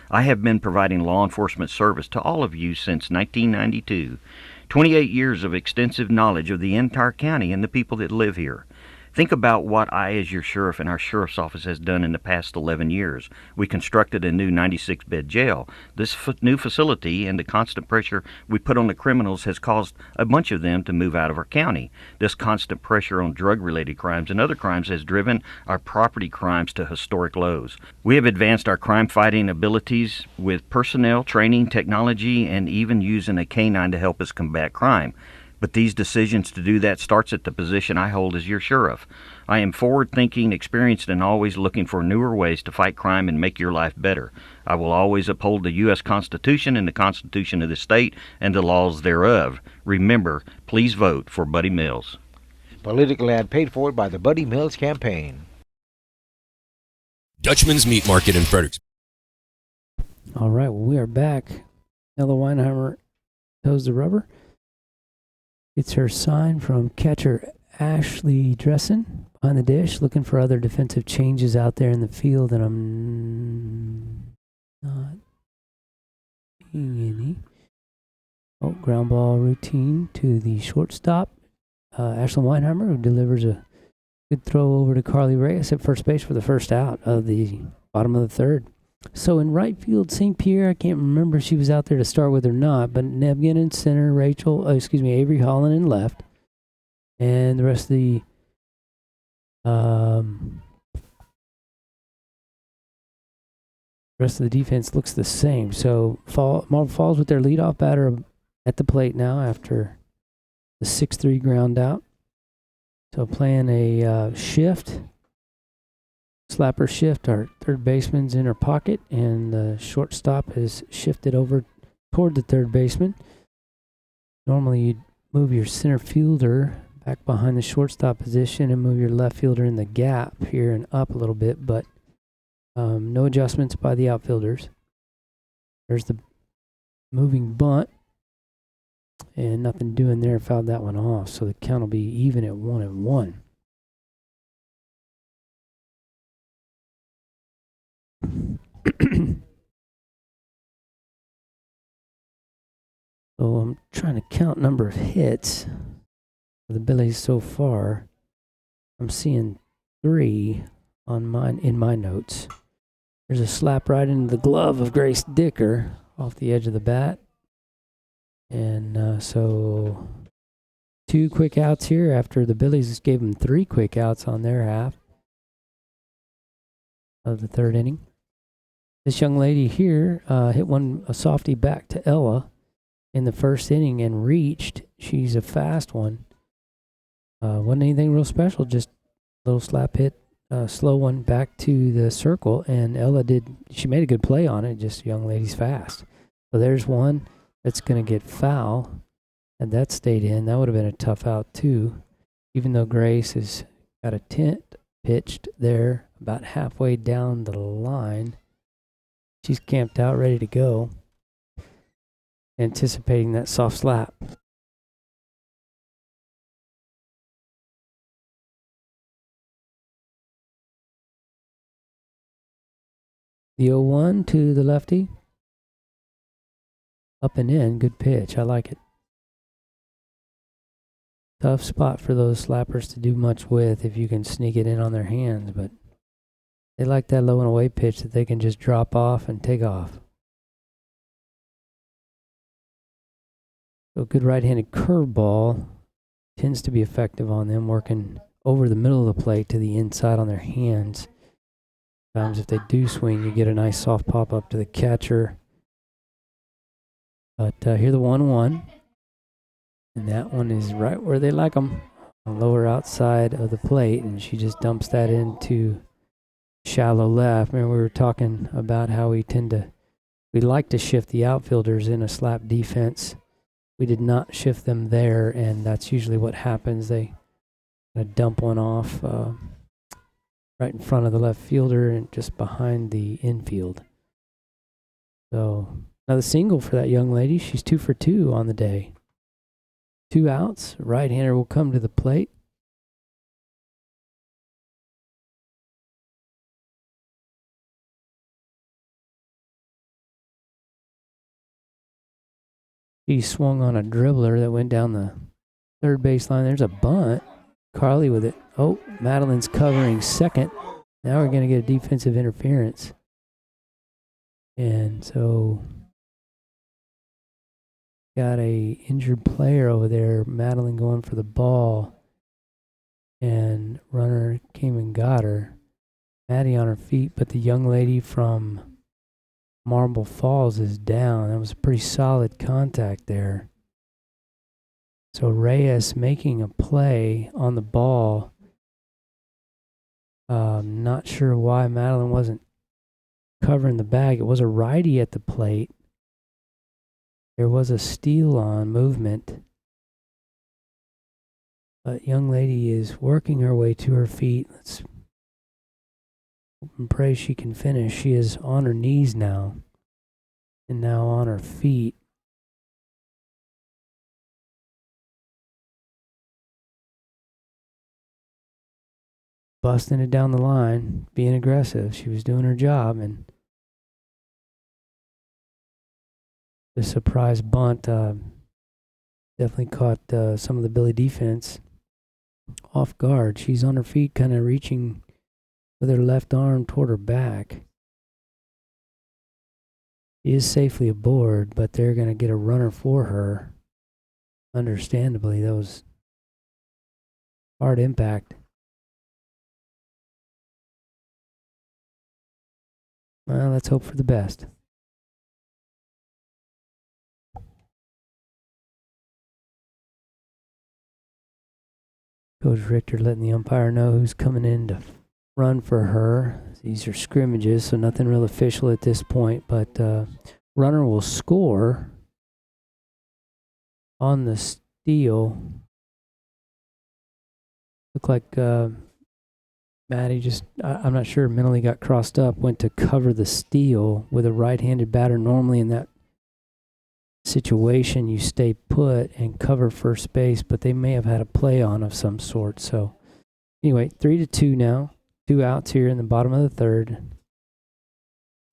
I have been providing law enforcement service to all of you since 1992. 28 years of extensive knowledge of the entire county and the people that live here. Think about what I, as your sheriff, and our sheriff's office has done in the past 11 years. We constructed a new 96-bed jail. This new facility and the constant pressure we put on the criminals has caused a bunch of them to move out of our county. This constant pressure on drug-related crimes and other crimes has driven our property crimes to historic lows. We have advanced our crime-fighting abilities with personnel, training, technology, and even using a canine to help us combat crime. But these decisions to do that starts at the position I hold as your sheriff. I am forward-thinking, experienced, and always looking for newer ways to fight crime and make your life better. I will always uphold the U.S. Constitution and the Constitution of the state and the laws thereof. Remember, please vote for Buddy Mills. Political ad paid for by the Buddy Mills campaign. Dutchman's Meat Market in Fredericksburg. All right, well, we are back. Ella Weinheimer toes the rubber. It's her sign from catcher Ashley Dressen behind the dish, looking for other defensive changes out there in the field, and I'm not seeing any. Oh, ground ball routine to the shortstop, Ashley Weinheimer, who delivers a good throw over to Carly Reyes at first base for the first out of the bottom of the third. So in right field, St. Pierre, I can't remember if she was out there to start with or not, but Nebgen in center, Avery Holland in left, and the rest of the defense looks the same. So Marble Falls with their leadoff batter at the plate now after the 6-3 ground out. So playing a shift. Slapper shift, our third baseman's in her pocket, and the shortstop is shifted over toward the third baseman. Normally you'd move your center fielder back behind the shortstop position and move your left fielder in the gap here and up a little bit, but no adjustments by the outfielders. There's the moving bunt, and nothing doing there, fouled that one off, so the count will be even at 1-1. So I'm trying to count number of hits for the Billies so far. I'm seeing 3 in my notes. There's a slap right into the glove of Grace Dicker off the edge of the bat. And so 2 quick outs here after the Billies gave them 3 quick outs on their half of the 3rd inning. This young lady here hit a softie back to Ella in the 1st inning and reached. She's a fast one. Wasn't anything real special, just a little slap hit, slow one back to the circle, and Ella she made a good play on it, just young lady's fast. So there's one that's going to get foul, and that stayed in. That would have been a tough out too, even though Grace has got a tent pitched there about halfway down the line. She's camped out, ready to go, anticipating that soft slap. The 0-1 to the lefty. Up and in, good pitch. I like it. Tough spot for those slappers to do much with if you can sneak it in on their hands, but they like that low and away pitch that they can just drop off and take off. So good right-handed curveball tends to be effective on them, working over the middle of the plate to the inside on their hands. Sometimes if they do swing, you get a nice soft pop up to the catcher. But here the 1-1. And that one is right where they like them, on the lower outside of the plate. And she just dumps that into shallow left. Remember, we were talking about how we like to shift the outfielders in a slap defense. We did not shift them there, and that's usually what happens. They dump one off right in front of the left fielder and just behind the infield. So another single for that young lady. She's 2 for 2 on the day. 2 outs. Right-hander will come to the plate. He swung on a dribbler that went down the third baseline. There's a bunt. Carly with it. Oh, Madeline's covering second. Now we're going to get a defensive interference. And so got a injured player over there. Madeline going for the ball. And runner came and got her. Maddie on her feet, but the young lady from Marble Falls is down. That was a pretty solid contact there. So Reyes making a play on the ball. Not sure why Madeline wasn't covering the bag. It was a righty at the plate. There was a steal on movement. But young lady is working her way to her feet. Let's hope and pray she can finish. She is on her knees now. And now on her feet. Busting it down the line, being aggressive. She was doing her job, and the surprise bunt definitely caught some of the Billy defense off guard. She's on her feet, kind of reaching with her left arm toward her back. She is safely aboard, but they're going to get a runner for her. Understandably, that was hard impact. Well, let's hope for the best. Coach Richter letting the umpire know who's coming in to run for her. These are scrimmages, so nothing real official at this point, but runner will score on the steal. Look like Maddie just, I'm not sure, mentally got crossed up, went to cover the steal with a right-handed batter. Normally in that situation, you stay put and cover first base, but they may have had a play on of some sort. So anyway, 3-2 now. 2 outs here in the bottom of the third.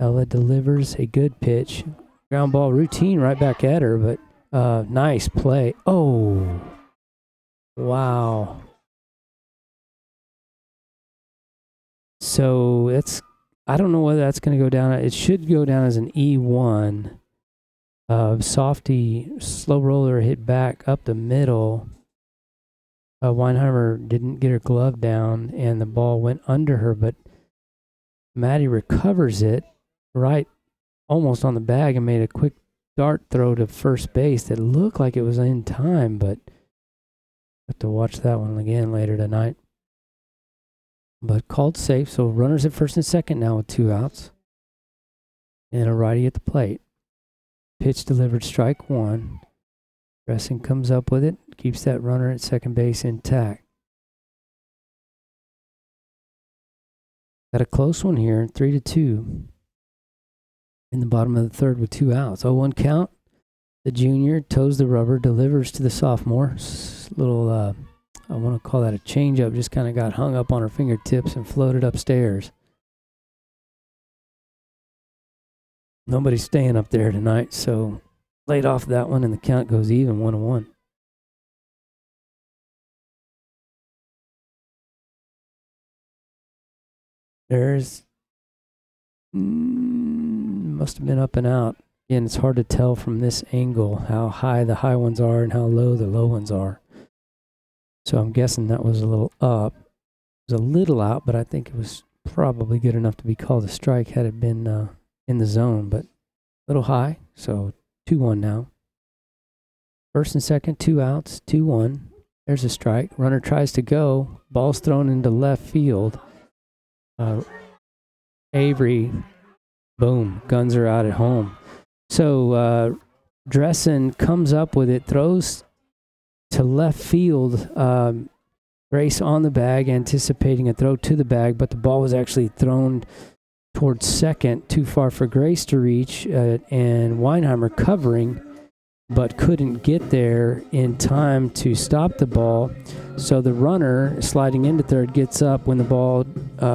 Ella delivers a good pitch. Ground ball routine right back at her, but Nice play. Oh, wow. So I don't know whether that's going to go down. It should go down as an E1. Softy, slow roller hit back up the middle. Weinheimer didn't get her glove down, and the ball went under her, but Maddie recovers it right almost on the bag and made a quick dart throw to first base that looked like it was in time, but have to watch that one again later tonight. But called safe, so runners at first and second now with 2 outs. And a righty at the plate. Pitch delivered, strike 1. Dressing comes up with it, keeps that runner at second base intact. Got a close one here, 3-2. In the bottom of the third with 2 outs. 0-1 count. The junior toes the rubber, delivers to the sophomore. Little, I want to call that a changeup, just kind of got hung up on her fingertips and floated upstairs. Nobody's staying up there tonight, so laid off that one, and the count goes even, 1-1. There's must have been up and out. Again, it's hard to tell from this angle how high the high ones are and how low the low ones are. So I'm guessing that was a little up. It was a little out, but I think it was probably good enough to be called a strike had it been in the zone, but a little high. So 2-1 now. First and second, 2 outs, 2-1. There's a strike. Runner tries to go. Ball's thrown into left field. Avery, boom, guns are out at home. So Dressen comes up with it, throws to left field. Grace on the bag, anticipating a throw to the bag, but the ball was actually thrown towards second, too far for Grace to reach, and Weinheimer covering, but couldn't get there in time to stop the ball. So the runner sliding into third gets up when the ball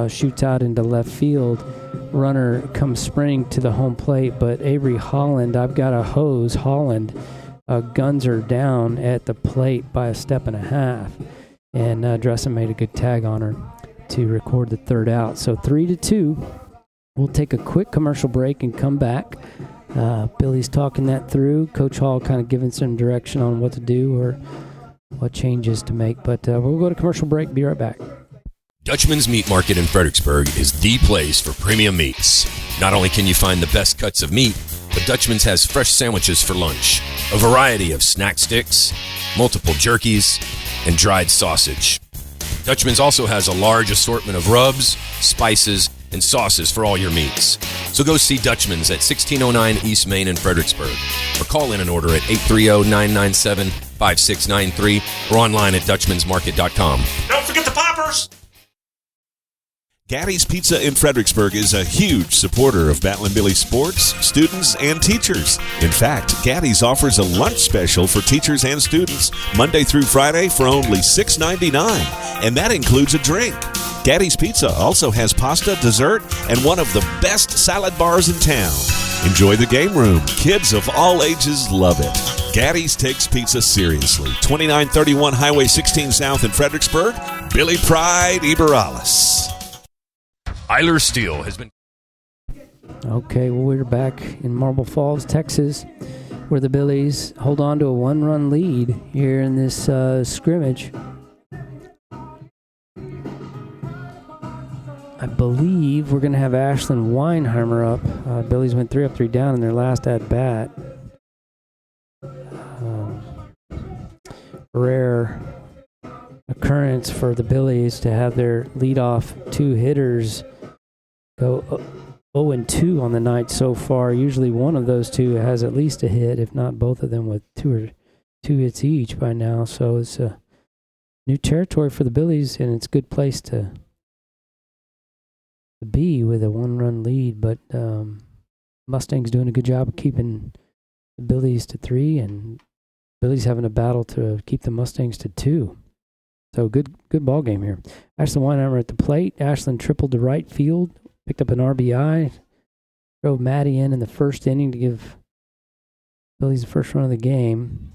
shoots out into left field. Runner comes sprinting to the home plate, but Avery Holland, I've got a hose, Holland, guns her down at the plate by 1.5 steps. And Dressen made a good tag on her to record the third out. So 3-2. We'll take a quick commercial break and come back. Billy's talking that through. Coach Hall kind of giving some direction on what to do or what changes to make. But we'll go to commercial break. Be right back. Dutchman's Meat Market in Fredericksburg is the place for premium meats. Not only can you find the best cuts of meat, but Dutchman's has fresh sandwiches for lunch, a variety of snack sticks, multiple jerkies, and dried sausage. Dutchman's also has a large assortment of rubs, spices, and sauces for all your meats. So go see Dutchman's at 1609 East Main in Fredericksburg, or call in an order at 830-997-5693 or online at dutchmansmarket.com. Don't forget the poppers! Gaddy's Pizza in Fredericksburg is a huge supporter of Battle and Billy sports, students, and teachers. In fact, Gaddy's offers a lunch special for teachers and students Monday through Friday for only $6.99, and that includes a drink. Gaddy's Pizza also has pasta, dessert, and one of the best salad bars in town. Enjoy the game room. Kids of all ages love it. Gaddy's takes pizza seriously. 2931 Highway 16 South in Fredericksburg. Billy Pride Iberales. Eiler Steel has been... Okay, well, we're back in Marble Falls, Texas, where the Billies hold on to a 1-run lead here in this scrimmage. I believe we're going to have Ashlyn Weinheimer up. Billies went 3 up, 3 down in their last at-bat. Rare occurrence for the Billies to have their leadoff 2 hitters go 0-2 on the night so far. Usually one of those 2 has at least a hit, if not both of them with 2 hits each by now. So it's a new territory for the Billies, and it's a good place to be with a 1-run lead. But Mustangs doing a good job of keeping the Billies to 3, and Billies having a battle to keep the Mustangs to 2. So good ball game here. Ashlyn Weinheimer at the plate. Ashlyn tripled to right field, picked up an RBI, drove Maddie in the first inning to give Billy's the first run of the game.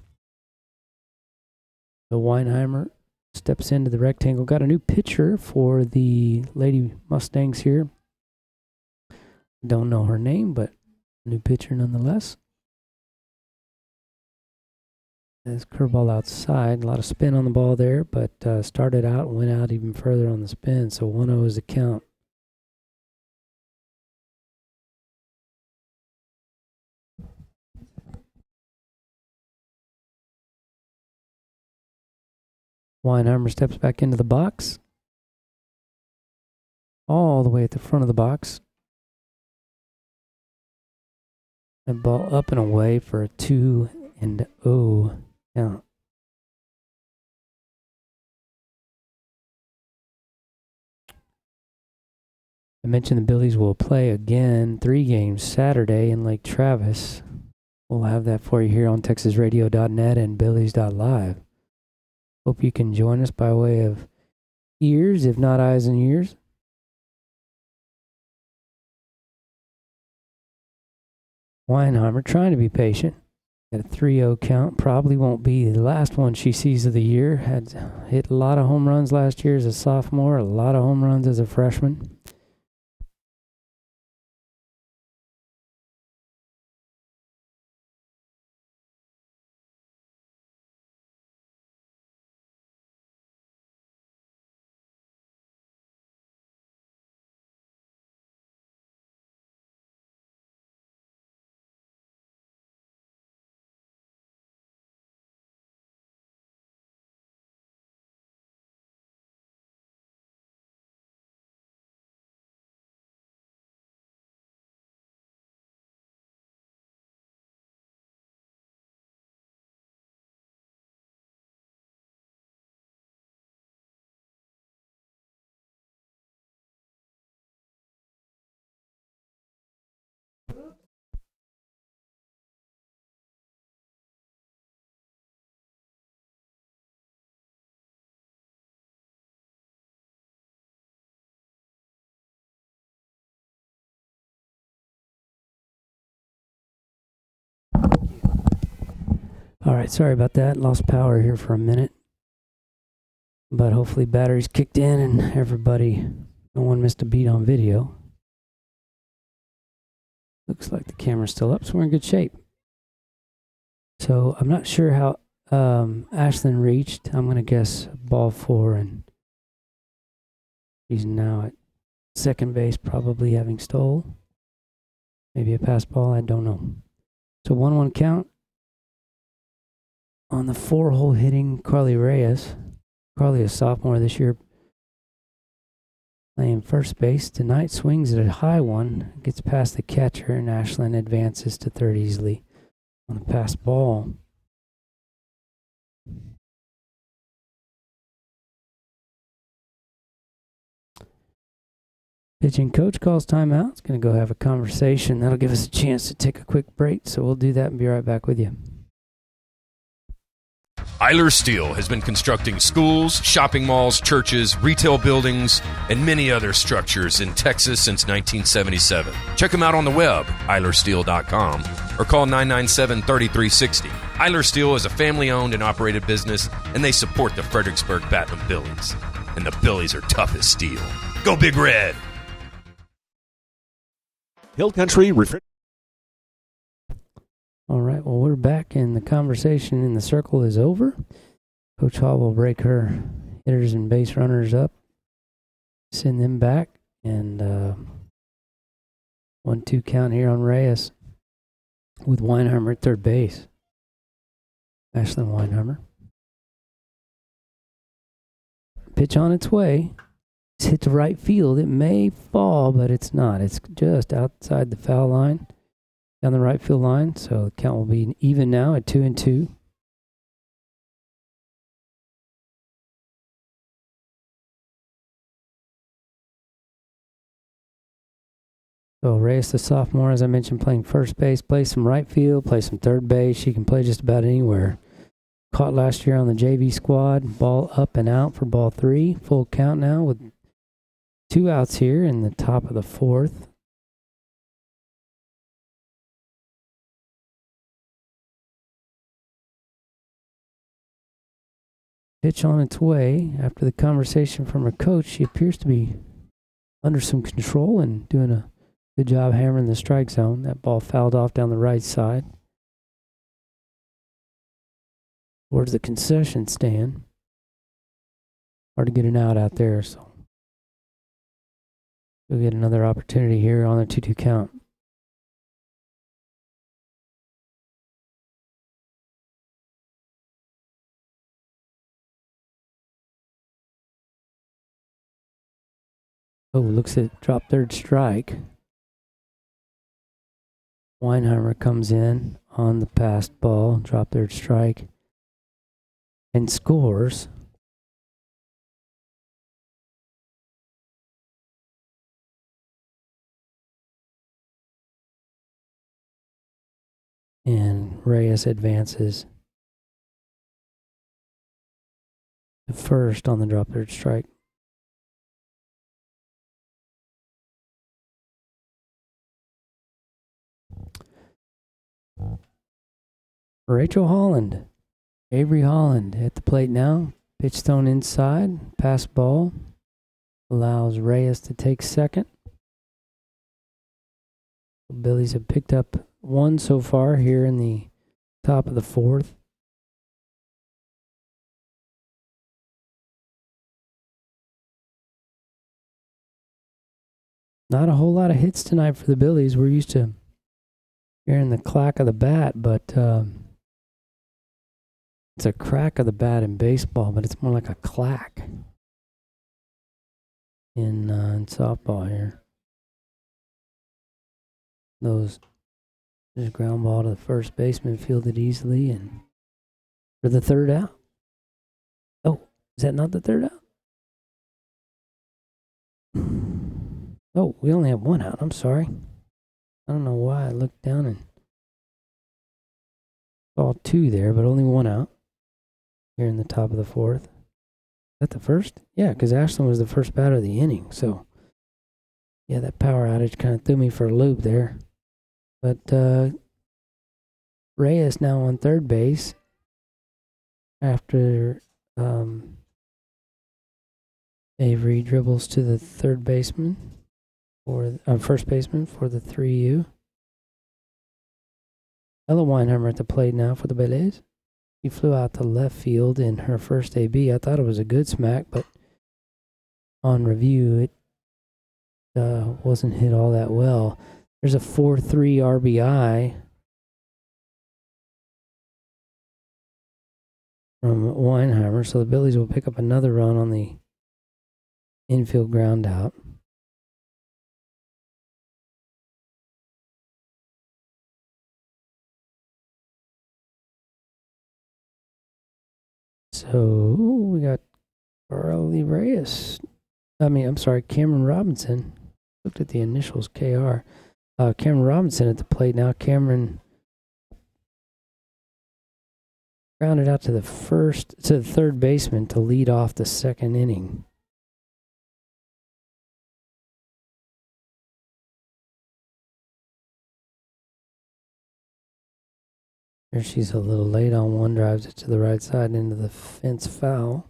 So Weinheimer steps into the rectangle. Got a new pitcher for the Lady Mustangs here. Don't know her name, but new pitcher nonetheless. There's curveball outside. A lot of spin on the ball there, but started out and went out even further on the spin. So 1-0 is the count. Weinheimer steps back into the box. All the way at the front of the box. And ball up and away for a 2-0 count. I mentioned the Billies will play again 3 games Saturday in Lake Travis. We'll have that for you here on TexasRadio.net and Billies.live. Hope you can join us by way of ears, if not eyes and ears. Weinheimer trying to be patient. Got a 3-0 count. Probably won't be the last one she sees of the year. Had hit a lot of home runs last year as a sophomore, a lot of home runs as a freshman. All right, sorry about that. Lost power here for a minute. But hopefully batteries kicked in and everybody, no one missed a beat on video. Looks like the camera's still up, so we're in good shape. So I'm not sure how Ashlyn reached. I'm going to guess ball 4, and she's now at second base, probably having stole. Maybe a pass ball, I don't know. So 1-1 count. On the 4-hole hitting Carly Reyes. Carly, a sophomore this year, playing first base. Tonight swings at a high one, gets past the catcher, and Ashlyn advances to third easily on the pass ball. Pitching coach calls timeout. It's going to go have a conversation. That'll give us a chance to take a quick break, so we'll do that and be right back with you. Eiler Steel has been constructing schools, shopping malls, churches, retail buildings, and many other structures in Texas since 1977. Check them out on the web, eilersteel.com, or call 997-3360. Eiler Steel is a family-owned and operated business, and they support the Fredericksburg Batman Billies. And the Billies are tough as steel. Go Big Red! Hill Country All right, well, we're back, and the conversation in the circle is over. Coach Hall will break her hitters and base runners up, send them back, and 1-2 count here on Reyes with Weinheimer at third base. Ashlyn Weinheimer. Pitch on its way. It's hit to right field. It may fall, but it's not. It's just outside the foul line. Down the right field line, so the count will be even now at 2-2. So Reyes, the sophomore, as I mentioned, playing first base, plays some right field, plays some third base. She can play just about anywhere. Caught last year on the JV squad. Ball up and out for ball 3. Full count now with 2 outs here in the top of the 4th. Pitch on its way. After the conversation from her coach, she appears to be under some control and doing a good job hammering the strike zone. That ball fouled off down the right side towards the concession stand. Hard to get an out there, so we'll get another opportunity here on a 2-2 count. Oh, looks at drop third strike. Weinheimer comes in on the passed ball, drop third strike, and scores. And Reyes advances to first on the drop third strike. Rachel Holland, Avery Holland at the plate now. Pitch thrown inside, pass ball, allows Reyes to take second. Billies have picked up one so far here in the top of the fourth. Not a whole lot of hits tonight for the Billies. We're used to hearing the clack of the bat, but it's a crack of the bat in baseball, but it's more like a clack in softball here. There's a ground ball to the first baseman, fielded easily, and for the third out. Oh, is that not the third out? Oh, we only have one out. I'm sorry. I don't know why I looked down and saw two there, but only one out here in the top of the fourth. Is that the first? Yeah, because Ashland was the first batter of the inning. So, yeah, that power outage kind of threw me for a loop there. But Reyes now on third base after Avery dribbles to the third baseman or first baseman for the 3U. Ella Weinheimer at the plate now for the Beleys. She flew out to left field in her first AB. I thought it was a good smack, but on review, it wasn't hit all that well. There's a 4-3 RBI from Weinheimer, so the Billies will pick up another run on the infield ground out. So we got Cameron Robinson. Looked at the initials, KR. Cameron Robinson at the plate now. Cameron grounded out to the third baseman to lead off the second inning. Here she's a little late on one, drives it to the right side into the fence foul.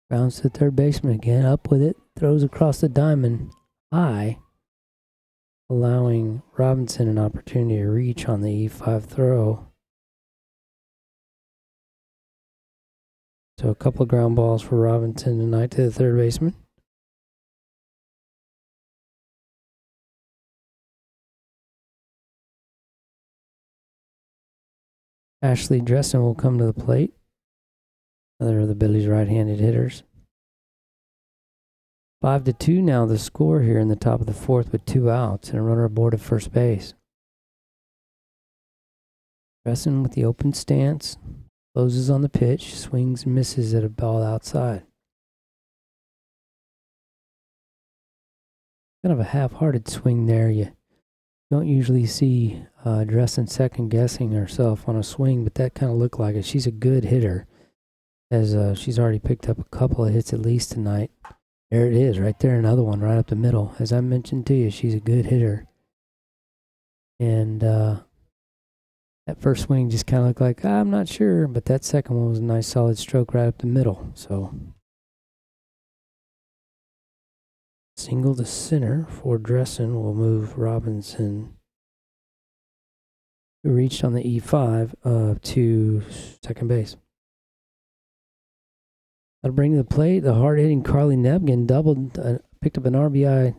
Bounce to third baseman again, up with it, throws across the diamond high, allowing Robinson an opportunity to reach on the E5 throw. So a couple of ground balls for Robinson tonight to the third baseman. Ashley Dresden will come to the plate. Another of the Billies' right-handed hitters. 5-2 now the score here in the top of the fourth with 2 outs and a runner aboard at first base. Dresden with the open stance, closes on the pitch, swings and misses at a ball outside. Kind of a half-hearted swing there. You don't usually see Dresden second guessing herself on a swing, but that kind of looked like it. She's a good hitter, as she's already picked up a couple of hits at least tonight. There it is, right there, another one right up the middle. As I mentioned to you, she's a good hitter. And that first swing just kind of looked like, I'm not sure, but that second one was a nice solid stroke right up the middle. So single to center for Dresden will move Robinson, who reached on the E5 to second base. That'll bring to the plate the hard-hitting Carly Nebgen picked up an RBI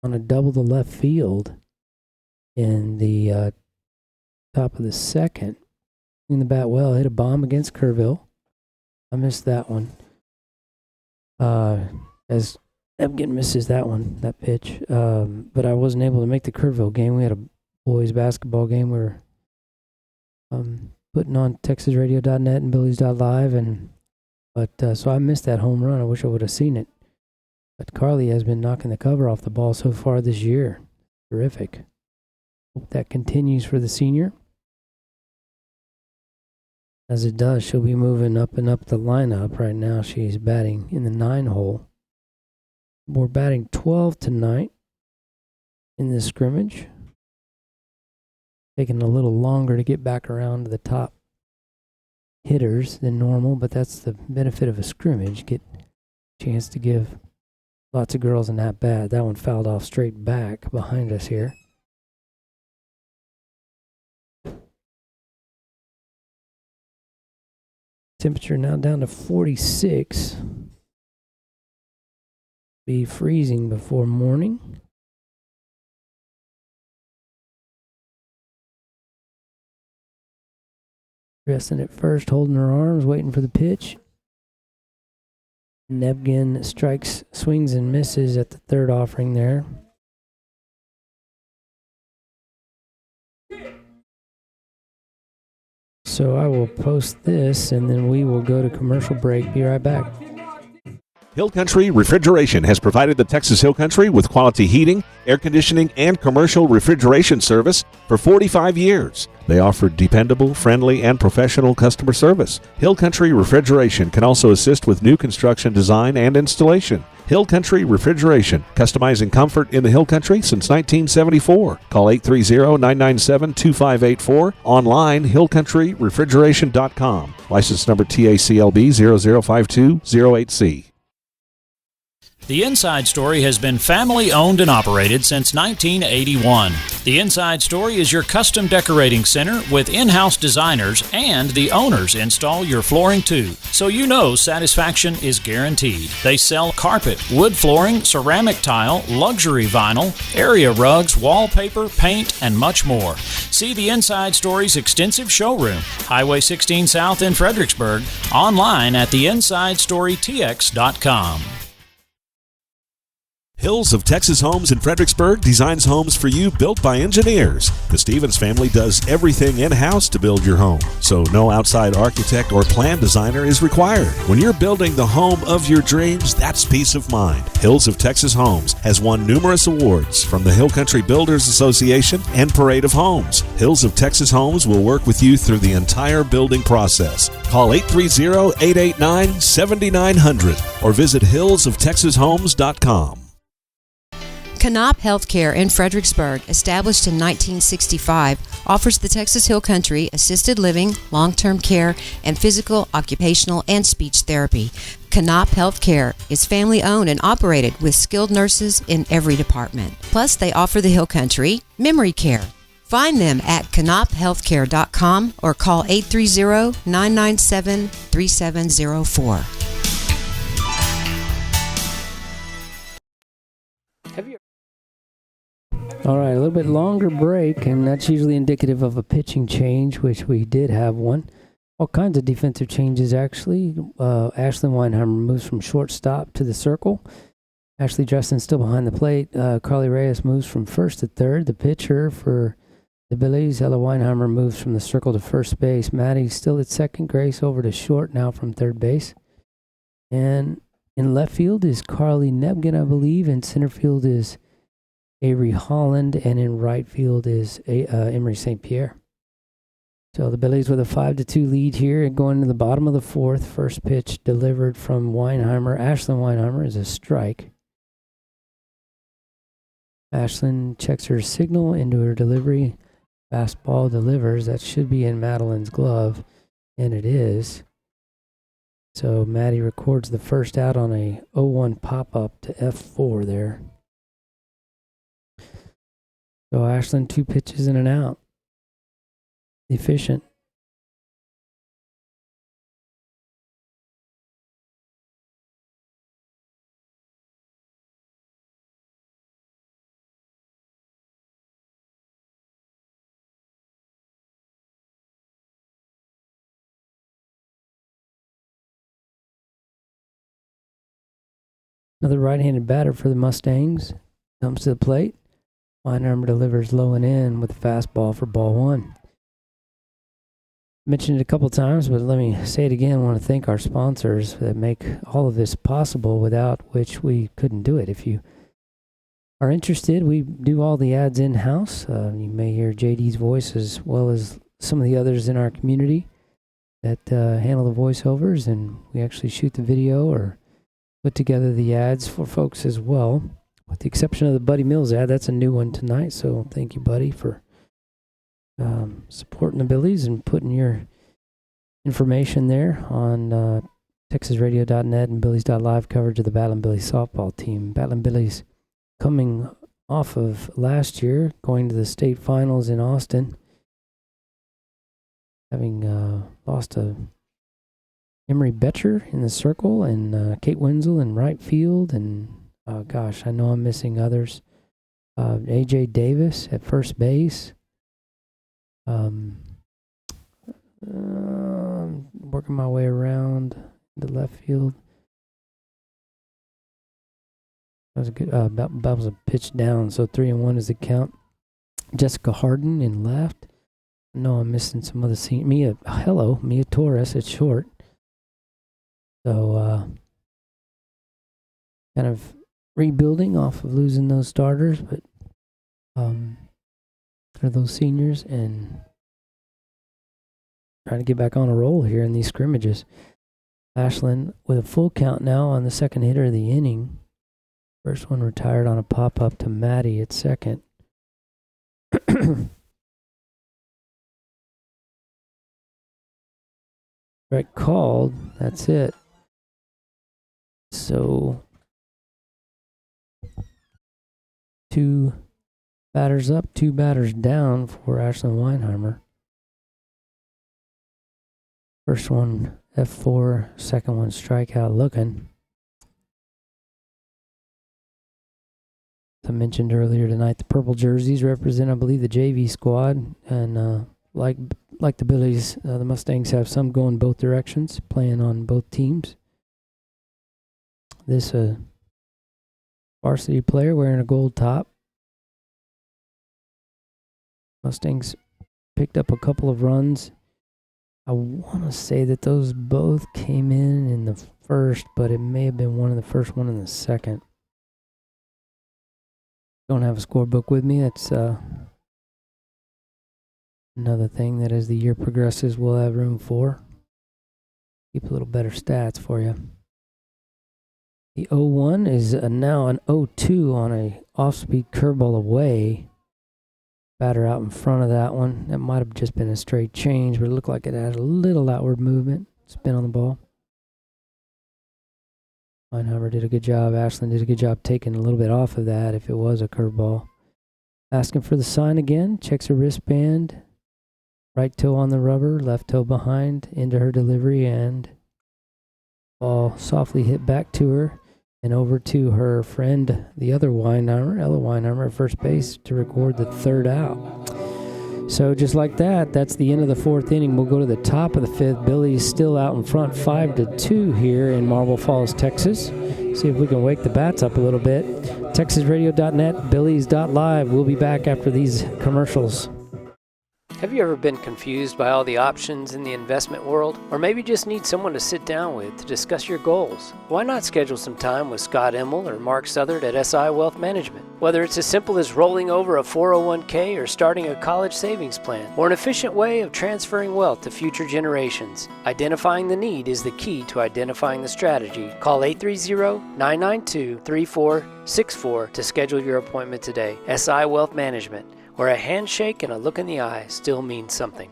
on a double to left field in the top of the second. In the bat well, hit a bomb against Kerrville. I missed that one. As Nebgen misses that pitch. But I wasn't able to make the Kerrville game. We had a boys basketball game we were putting on TexasRadio.net and Billies.live, but so I missed that home run. I wish I would have seen it. But Carly has been knocking the cover off the ball so far this year. Terrific. Hope that continues for the senior. As it does, she'll be moving up and up the lineup. Right now she's batting in the 9 hole. We're batting 12 tonight in this scrimmage. Taking a little longer to get back around to the top hitters than normal, but that's the benefit of a scrimmage. Get a chance to give lots of girls an at-bat. That one fouled off straight back behind us here. Temperature now down to 46. Be freezing before morning. Resting at first, holding her arms, waiting for the pitch. Nebgen strikes, swings and misses at the third offering there. So I will post this, and then we will go to commercial break. Be right back. Hill Country Refrigeration has provided the Texas Hill Country with quality heating, air conditioning, and commercial refrigeration service for 45 years. They offer dependable, friendly, and professional customer service. Hill Country Refrigeration can also assist with new construction design and installation. Hill Country Refrigeration, customizing comfort in the Hill Country since 1974. Call 830-997-2584. Online, hillcountryrefrigeration.com. License number TACLB 005208C. The Inside Story has been family owned and operated since 1981. The Inside Story is your custom decorating center with in-house designers, and the owners install your flooring too, so you know satisfaction is guaranteed. They sell carpet, wood flooring, ceramic tile, luxury vinyl, area rugs, wallpaper, paint, and much more. See the Inside Story's extensive showroom, Highway 16 South in Fredericksburg, online at theinsidestorytx.com. Hills of Texas Homes in Fredericksburg designs homes for you built by engineers. The Stevens family does everything in-house to build your home, so no outside architect or plan designer is required. When you're building the home of your dreams, that's peace of mind. Hills of Texas Homes has won numerous awards from the Hill Country Builders Association and Parade of Homes. Hills of Texas Homes will work with you through the entire building process. Call 830-889-7900 or visit hillsoftexashomes.com. Canop Healthcare in Fredericksburg, established in 1965, offers the Texas Hill Country assisted living, long-term care, and physical, occupational, and speech therapy. Canop Healthcare is family-owned and operated with skilled nurses in every department. Plus, they offer the Hill Country memory care. Find them at canophealthcare.com or call 830-997-3704. All right, a little bit longer break, and that's usually indicative of a pitching change, which we did have one. All kinds of defensive changes, actually. Ashley Weinheimer moves from shortstop to the circle. Ashley Dresden still behind the plate. Carly Reyes moves from first to third. The pitcher for the Billies, Ella Weinheimer, moves from the circle to first base. Maddie still at second. Grace over to short now from third base. And in left field is Carly Nebgen, I believe, and center field is Avery Holland, and in right field is Emery St. Pierre. So the Billies with a 5-2 lead here and going to the bottom of the fourth. First pitch delivered from Weinheimer. Ashlyn Weinheimer is a strike. Ashlyn checks her signal into her delivery. Fastball delivers. That should be in Madeline's glove, and it is. So Maddie records the first out on a 0-1 pop-up to F4 there. So Ashlyn, 2 pitches and an out. Efficient. Another right-handed batter for the Mustangs. Comes to the plate. Weinheimer delivers low and in with a fastball for ball 1. Mentioned it a couple times, but let me say it again. I want to thank our sponsors that make all of this possible, without which we couldn't do it. If you are interested, we do all the ads in-house. You may hear JD's voice as well as some of the others in our community that handle the voiceovers, and we actually shoot the video or put together the ads for folks as well, with the exception of the Buddy Mills ad. That's a new one tonight, so thank you, Buddy, for supporting the Billies and putting your information there on TexasRadio.net and Billies.live coverage of the Battlin' Billies softball team. Battlin' Billies coming off of last year, going to the state finals in Austin, having lost to Emery Betcher in the circle and Kate Wenzel in right field, and gosh, I know I'm missing others. AJ Davis at first base. Working my way around the left field. That was a good. That was a pitch down, so 3-1 is the count. Jessica Harden in left. I know I'm missing some other scene. Mia Torres at short. So kind of rebuilding off of losing those starters, but for those seniors, and trying to get back on a roll here in these scrimmages. Ashlyn with a full count now on the second hitter of the inning. First one retired on a pop-up to Maddie at second. Right called. That's it. So 2 batters up, 2 batters down for Ashlyn Weinheimer. First one F4, second one strikeout looking. As I mentioned earlier tonight, the purple jerseys represent, I believe, the JV squad, and like the Billies, the Mustangs have some going both directions, playing on both teams. This varsity player wearing a gold top. Mustangs picked up a couple of runs. I want to say that those both came in the first, but it may have been one in the first, one in the second. Don't have a scorebook with me. That's another thing that as the year progresses, we'll have room for. Keep a little better stats for you. The 0-1 is now an 0-2 on a off-speed curveball away. Batter out in front of that one. That might have just been a straight change, but it looked like it had a little outward movement. Spin on the ball. Weinheimer did a good job. Ashlyn did a good job taking a little bit off of that if it was a curveball. Asking for the sign again. Checks her wristband. Right toe on the rubber, left toe behind into her delivery, and ball softly hit back to her and over to her friend, the other Weinheimer, Ella Weinheimer, at first base to record the third out. So just like that, that's the end of the fourth inning. We'll go to the top of the fifth. Billy's still out in front 5-2 here in Marble Falls, Texas. See if we can wake the bats up a little bit. TexasRadio.net, Billies.live. We'll be back after these commercials. Have you ever been confused by all the options in the investment world? Or maybe just need someone to sit down with to discuss your goals? Why not schedule some time with Scott Immel or Mark Southard at SI Wealth Management? Whether it's as simple as rolling over a 401k or starting a college savings plan, or an efficient way of transferring wealth to future generations, identifying the need is the key to identifying the strategy. Call 830-992-3464 to schedule your appointment today. SI Wealth Management, where a handshake and a look in the eye still means something.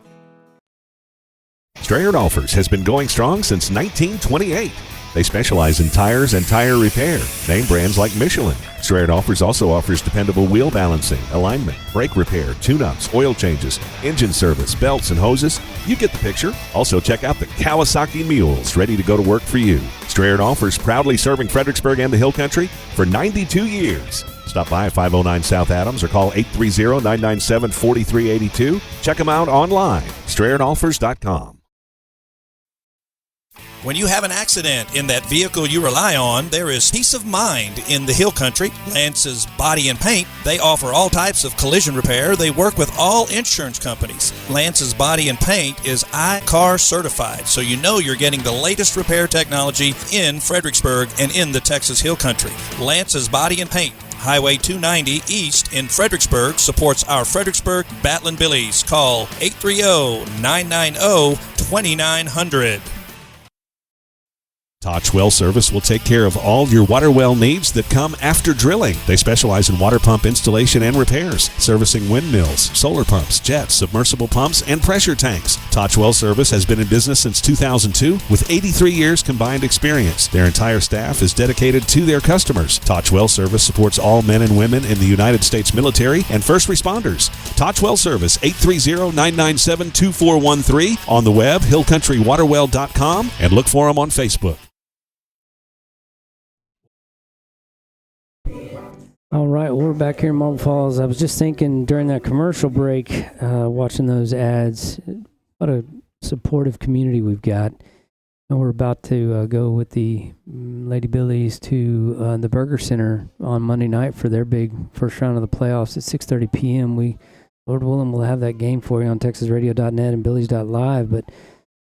Strayer Dolphers has been going strong since 1928. They specialize in tires and tire repair. Name brands like Michelin. Strayer Dolphers also offers dependable wheel balancing, alignment, brake repair, tune-ups, oil changes, engine service, belts, and hoses. You get the picture. Also check out the Kawasaki Mules, ready to go to work for you. Strayer Dolphers proudly serving Fredericksburg and the Hill Country for 92 years. Stop by at 509 South Adams or call 830-997-4382. Check them out online, StrayerDolphers.com. When you have an accident in that vehicle you rely on, there is peace of mind in the Hill Country. Lance's Body and Paint, they offer all types of collision repair. They work with all insurance companies. Lance's Body and Paint is iCar certified, so you know you're getting the latest repair technology in Fredericksburg and in the Texas Hill Country. Lance's Body and Paint, Highway 290 East in Fredericksburg, supports our Fredericksburg Battlin' Billies. Call 830-990-2900. Toch Well Service will take care of all your water well needs that come after drilling. They specialize in water pump installation and repairs, servicing windmills, solar pumps, jets, submersible pumps, and pressure tanks. Toch Well Service has been in business since 2002 with 83 years combined experience. Their entire staff is dedicated to their customers. Toch Well Service supports all men and women in the United States military and first responders. Toch Well Service, 830-997-2413. On the web, hillcountrywaterwell.com, and look for them on Facebook. All right, well, we're back here in Marble Falls. I was just thinking during that commercial break, watching those ads, what a supportive community we've got. And we're about to go with the Lady Billies to the Burger Center on Monday night for their big first round of the playoffs at 6:30 p.m. We, Lord willing, will have that game for you on TexasRadio.net and Billies.live. But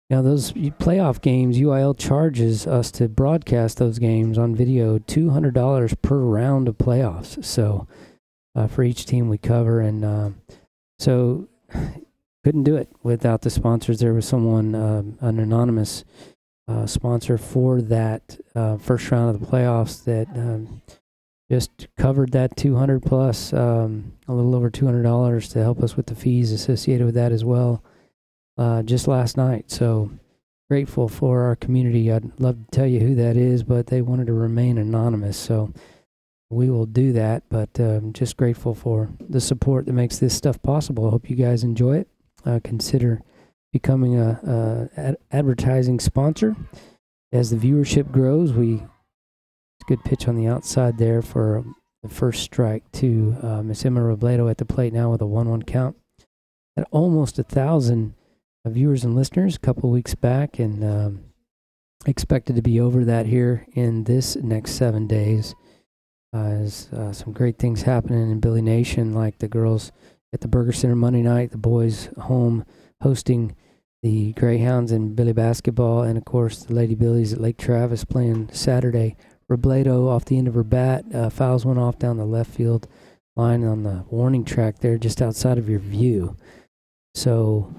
you know, those playoff games, UIL charges us to broadcast those games on video $200 per round of playoffs. So for each team we cover, and so couldn't do it without the sponsors. There was someone, an anonymous sponsor for that first round of the playoffs that just covered that $200 plus, a little over $200 to help us with the fees associated with that as well. Just last night. So grateful for our community. I'd love to tell you who that is, but they wanted to remain anonymous. So we will do that, but just grateful for the support that makes this stuff possible. I hope you guys enjoy it. Consider becoming a advertising sponsor. As the viewership grows, it's a good pitch on the outside there for the first strike to Miss Emma Robledo at the plate now with a 1-1 count. At almost 1,000 viewers and listeners a couple of weeks back, and expected to be over that here in this next 7 days. As some great things happening in Billy Nation, like the girls at the Burger Center Monday night, the boys home hosting the Greyhounds in Billy basketball, and of course the Lady Billies at Lake Travis playing Saturday. Robledo off the end of her bat fouls one off down the left field line on the warning track there just outside of your view. So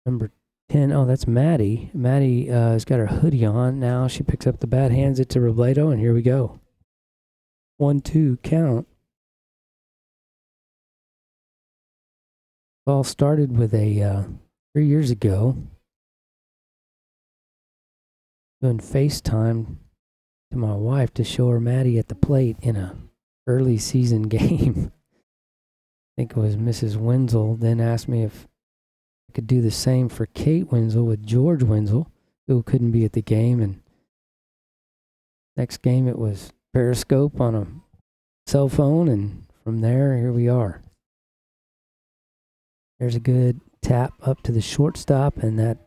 number 10, that's Maddie. Maddie has got her hoodie on now. She picks up the bat, hands it to Robledo, and here we go. 1-2 count. All started with a 3 years ago doing FaceTime to my wife to show her Maddie at the plate in a early season game. I think it was Mrs. Wenzel then asked me if I could do the same for Kate Wenzel with George Wenzel, who couldn't be at the game. And next game it was Periscope on a cell phone, and from there, here we are. There's a good tap up to the shortstop, and that,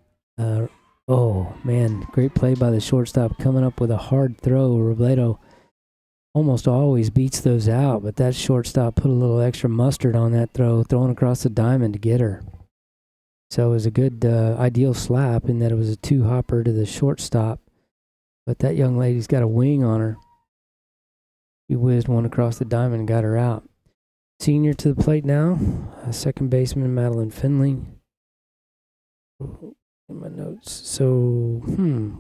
oh man, great play by the shortstop coming up with a hard throw. Robledo almost always beats those out, but that shortstop put a little extra mustard on that throw, throwing across the diamond to get her. So it was a good ideal slap in that it was a two-hopper to the shortstop, but that young lady's got a wing on her. She whizzed one across the diamond and got her out. Senior to the plate now, second baseman Madeline Finley. In my notes. So,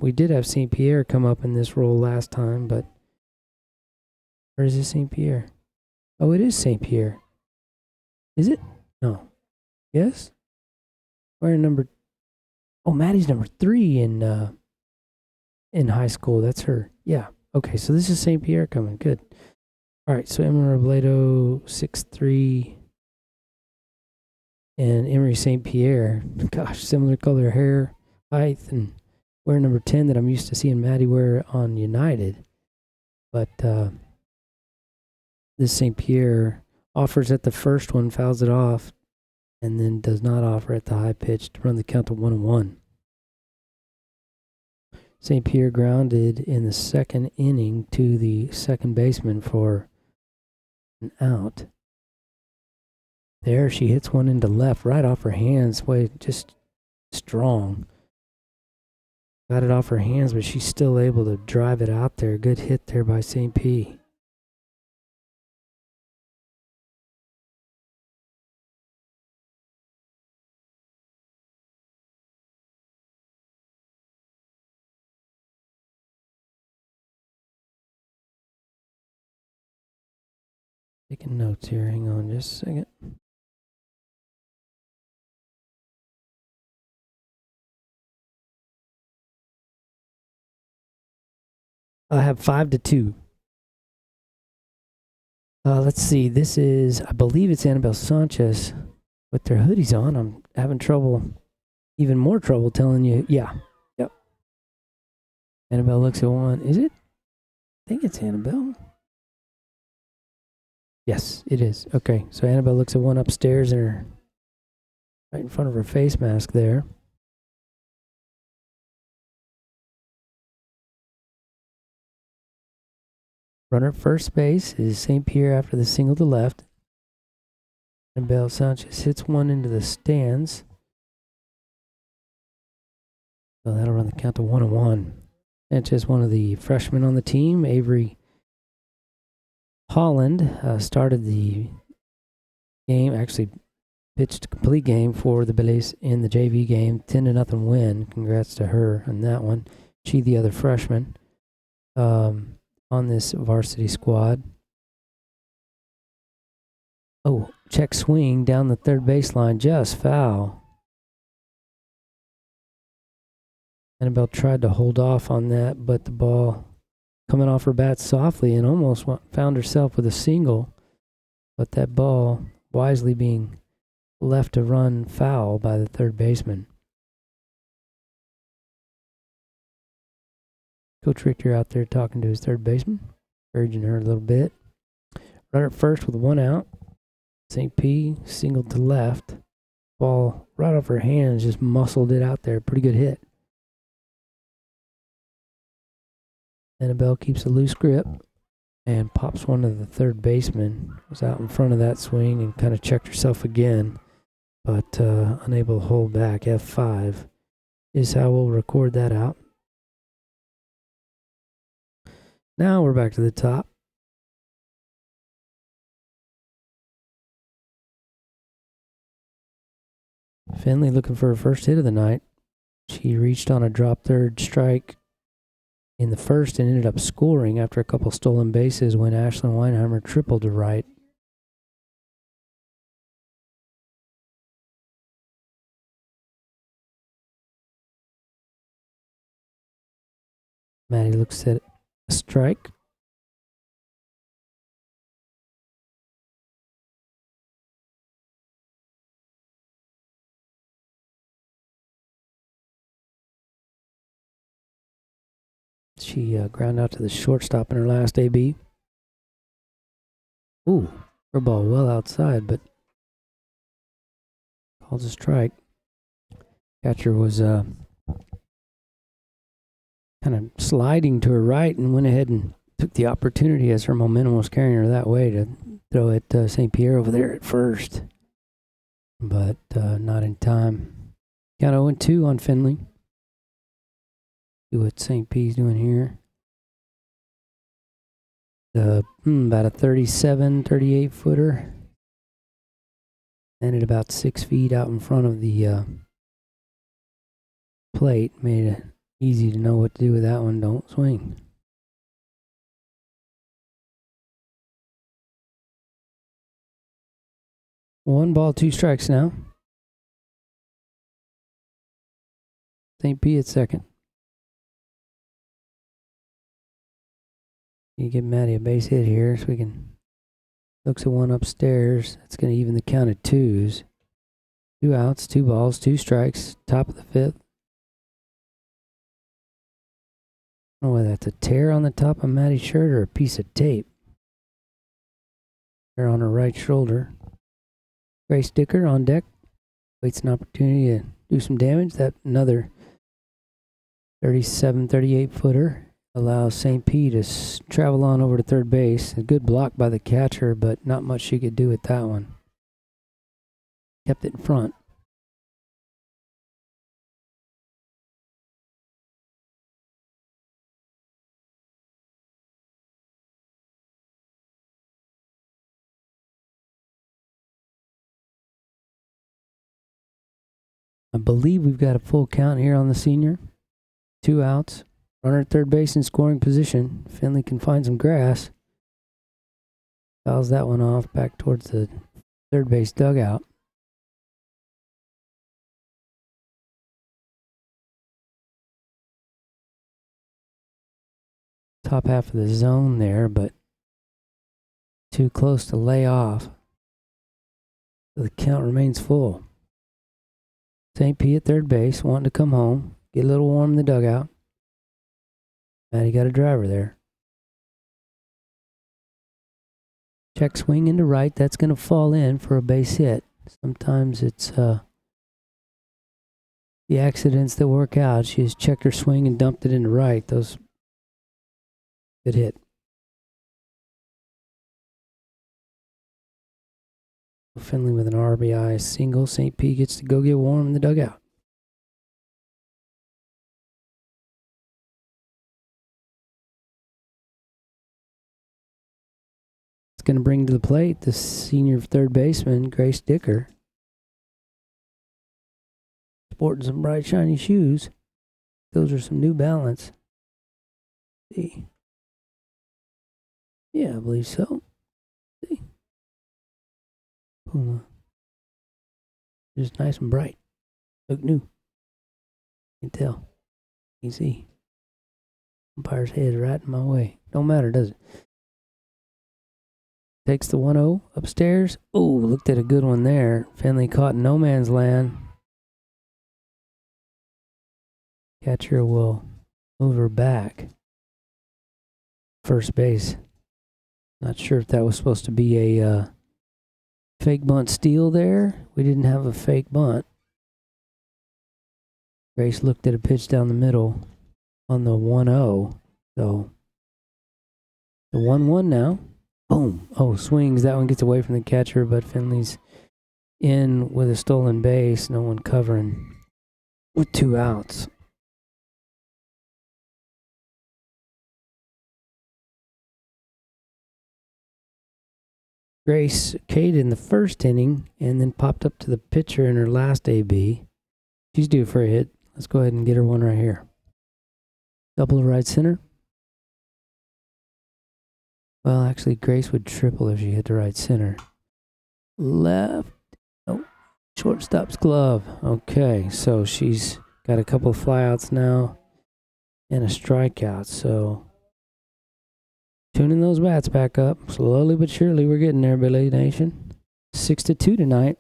we did have St. Pierre come up in this role last time, but where is this St. Pierre? Oh, it is St. Pierre. Is it? No. Yes? We're number... Oh, Maddie's number 3 in high school. That's her. Yeah. Okay, so this is St. Pierre coming. Good. All right, so Emma Robledo, 6'3", and Emery St. Pierre. Gosh, similar color hair, height, and wear number 10 that I'm used to seeing Maddie wear on United. But this St. Pierre offers at the first one, fouls it off, and then does not offer at the high pitch to run the count to 1-1. St. Pierre grounded in the second inning to the second baseman for an out. There she hits one into left, right off her hands, way just strong. Got it off her hands, but she's still able to drive it out there. Good hit there by St. P. Taking notes here. Hang on just a second. I have 5-2. Let's see. This is, I believe it's Annabelle Sanchez with their hoodies on. I'm having trouble, even more trouble telling you. Yeah. Yep. Annabelle looks at one. Is it? I think it's Annabelle. Yes, it is. Okay, so Annabelle looks at one upstairs in her, right in front of her face mask there. Runner at first base is St. Pierre after the single to left. Annabelle Sanchez hits one into the stands. So that'll run the count to 1-1. Sanchez, one of the freshmen on the team. Avery Holland started the game, actually pitched a complete game for the Billies in the JV game, 10-0 win. Congrats to her on that one. She, the other freshman on this varsity squad. Oh, check swing down the third baseline, just foul. Annabelle tried to hold off on that, but the ball coming off her bat softly and almost found herself with a single, but that ball wisely being left to run foul by the third baseman. Coach Richter out there talking to his third baseman, urging her a little bit. Runner at first with one out. St. P singled to left. Ball right off her hands, just muscled it out there. Pretty good hit. Annabelle keeps a loose grip and pops one to the third baseman. Was out in front of that swing and kind of checked herself again, but unable to hold back. F5 is how we'll record that out. Now we're back to the top. Finley looking for her first hit of the night. She reached on a drop third strike in the first and ended up scoring after a couple stolen bases when Ashlyn Weinheimer tripled to right. Maddie looks at a strike. She ground out to the shortstop in her last AB. Ooh, her ball well outside, but calls a strike. Catcher was kind of sliding to her right and went ahead and took the opportunity as her momentum was carrying her that way to throw at St. Pierre over there at first. But not in time. Got 0-2 on Finley. See what St. P's doing here. About a 37, 38 footer. Landed about 6 feet out in front of the plate. Made it easy to know what to do with that one. Don't swing. One ball, 2 strikes now. St. P at second. You get Maddie a base hit here so we can. Looks at one upstairs. That's going to even the count at 2s. 2 outs, 2 balls, 2 strikes. Top of the 5th. I don't know whether that's a tear on the top of Maddie's shirt or a piece of tape. Tear on her right shoulder. Grace Dicker on deck. Waits an opportunity to do some damage. That another 37, 38 footer. Allows St. P to travel on over to third base. A good block by the catcher, but not much she could do with that one. Kept it in front. I believe we've got a full count here on the senior. 2 outs. Runner at third base in scoring position. Finley can find some grass. Fouls that one off back towards the third base dugout. Top half of the zone there, but too close to lay off. The count remains full. St. P at third base, wanting to come home, get a little warm in the dugout. Maddie got a driver there. Check swing into right. That's going to fall in for a base hit. Sometimes it's the accidents that work out. She just checked her swing and dumped it into right. Those good hit. Finley with an RBI single. St. P gets to go get warm in the dugout. Going to bring to the plate the senior third baseman, Grace Dicker. Sporting some bright, shiny shoes. Those are some New Balance. See? Yeah, I believe so. See? Puma. Just nice and bright. Look new. You can tell. You can see. Umpire's head right in my way. Don't matter, does it? Takes the 1-0 upstairs. Oh, looked at a good one there. Finley caught in no man's land. Catcher will move her back. First base. Not sure if that was supposed to be a fake bunt steal there. We didn't have a fake bunt. Grace looked at a pitch down the middle on the 1-0. So the 1-1 now. Boom. Oh, swings. That one gets away from the catcher, but Finley's in with a stolen base. No one covering with 2 outs. Grace K'd in the first inning and then popped up to the pitcher in her last AB. She's due for a hit. Let's go ahead and get her one right here. Double to right center. Well, actually, Grace would triple if she hit the right center. Left. Oh, shortstop's glove. Okay, so she's got a couple of flyouts now and a strikeout. So tuning those bats back up. Slowly but surely, we're getting there, Billy Nation. 6-2 tonight.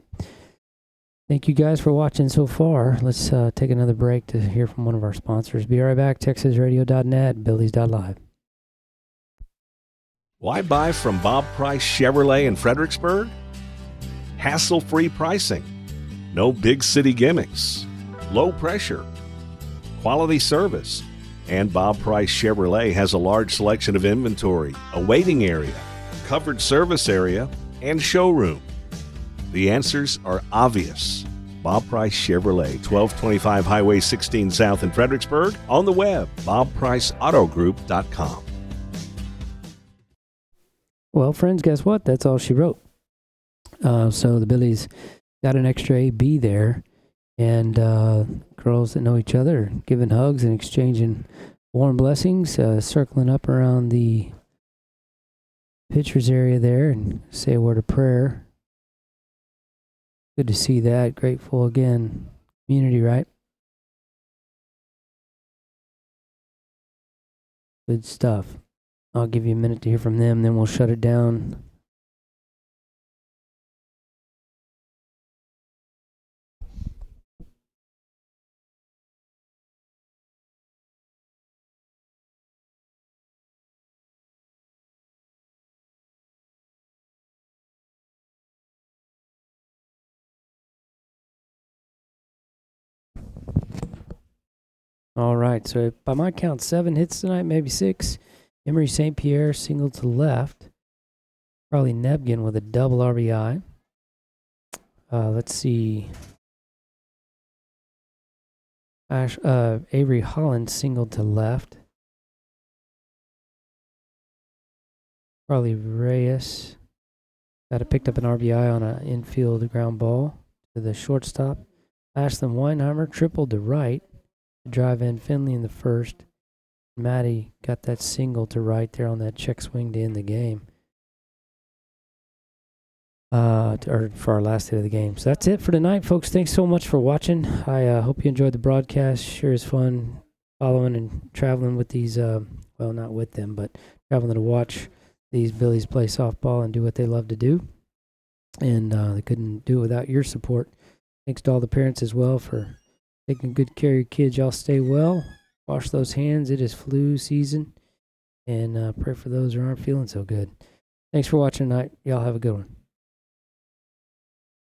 Thank you guys for watching so far. Let's take another break to hear from one of our sponsors. Be right back. TexasRadio.net, Billies.live. Why buy from Bob Price Chevrolet in Fredericksburg? Hassle-free pricing. No big city gimmicks. Low pressure. Quality service. And Bob Price Chevrolet has a large selection of inventory, a waiting area, covered service area, and showroom. The answers are obvious. Bob Price Chevrolet, 1225 Highway 16 South in Fredericksburg. On the web, bobpriceautogroup.com. Well, friends, guess what? That's all she wrote. So the Billies got an extra A-B there. And girls that know each other are giving hugs and exchanging warm blessings, circling up around the pitcher's area there and say a word of prayer. Good to see that. Grateful again. Community, right? Good stuff. I'll give you a minute to hear from them, then we'll shut it down. All right, so by my count, 7 hits tonight, maybe 6. Emery St. Pierre single to left. Carly Nebgen with a double RBI. Let's see. Avery Holland single to left. Carly Reyes picked up an RBI on an infield ground ball to the shortstop. Ashlyn Weinheimer tripled to right to drive in Finley in the first. Maddie got that single to right there on that check swing to end the game. Or for our last hit of the game. So that's it for tonight, folks. Thanks so much for watching. I hope you enjoyed the broadcast. Sure is fun following and traveling with these, well, not with them, but traveling to watch these Billies play softball and do what they love to do. And they couldn't do it without your support. Thanks to all the parents as well for taking good care of your kids. Y'all stay well. Wash those hands. It is flu season. And pray for those who aren't feeling so good. Thanks for watching tonight. Y'all have a good one.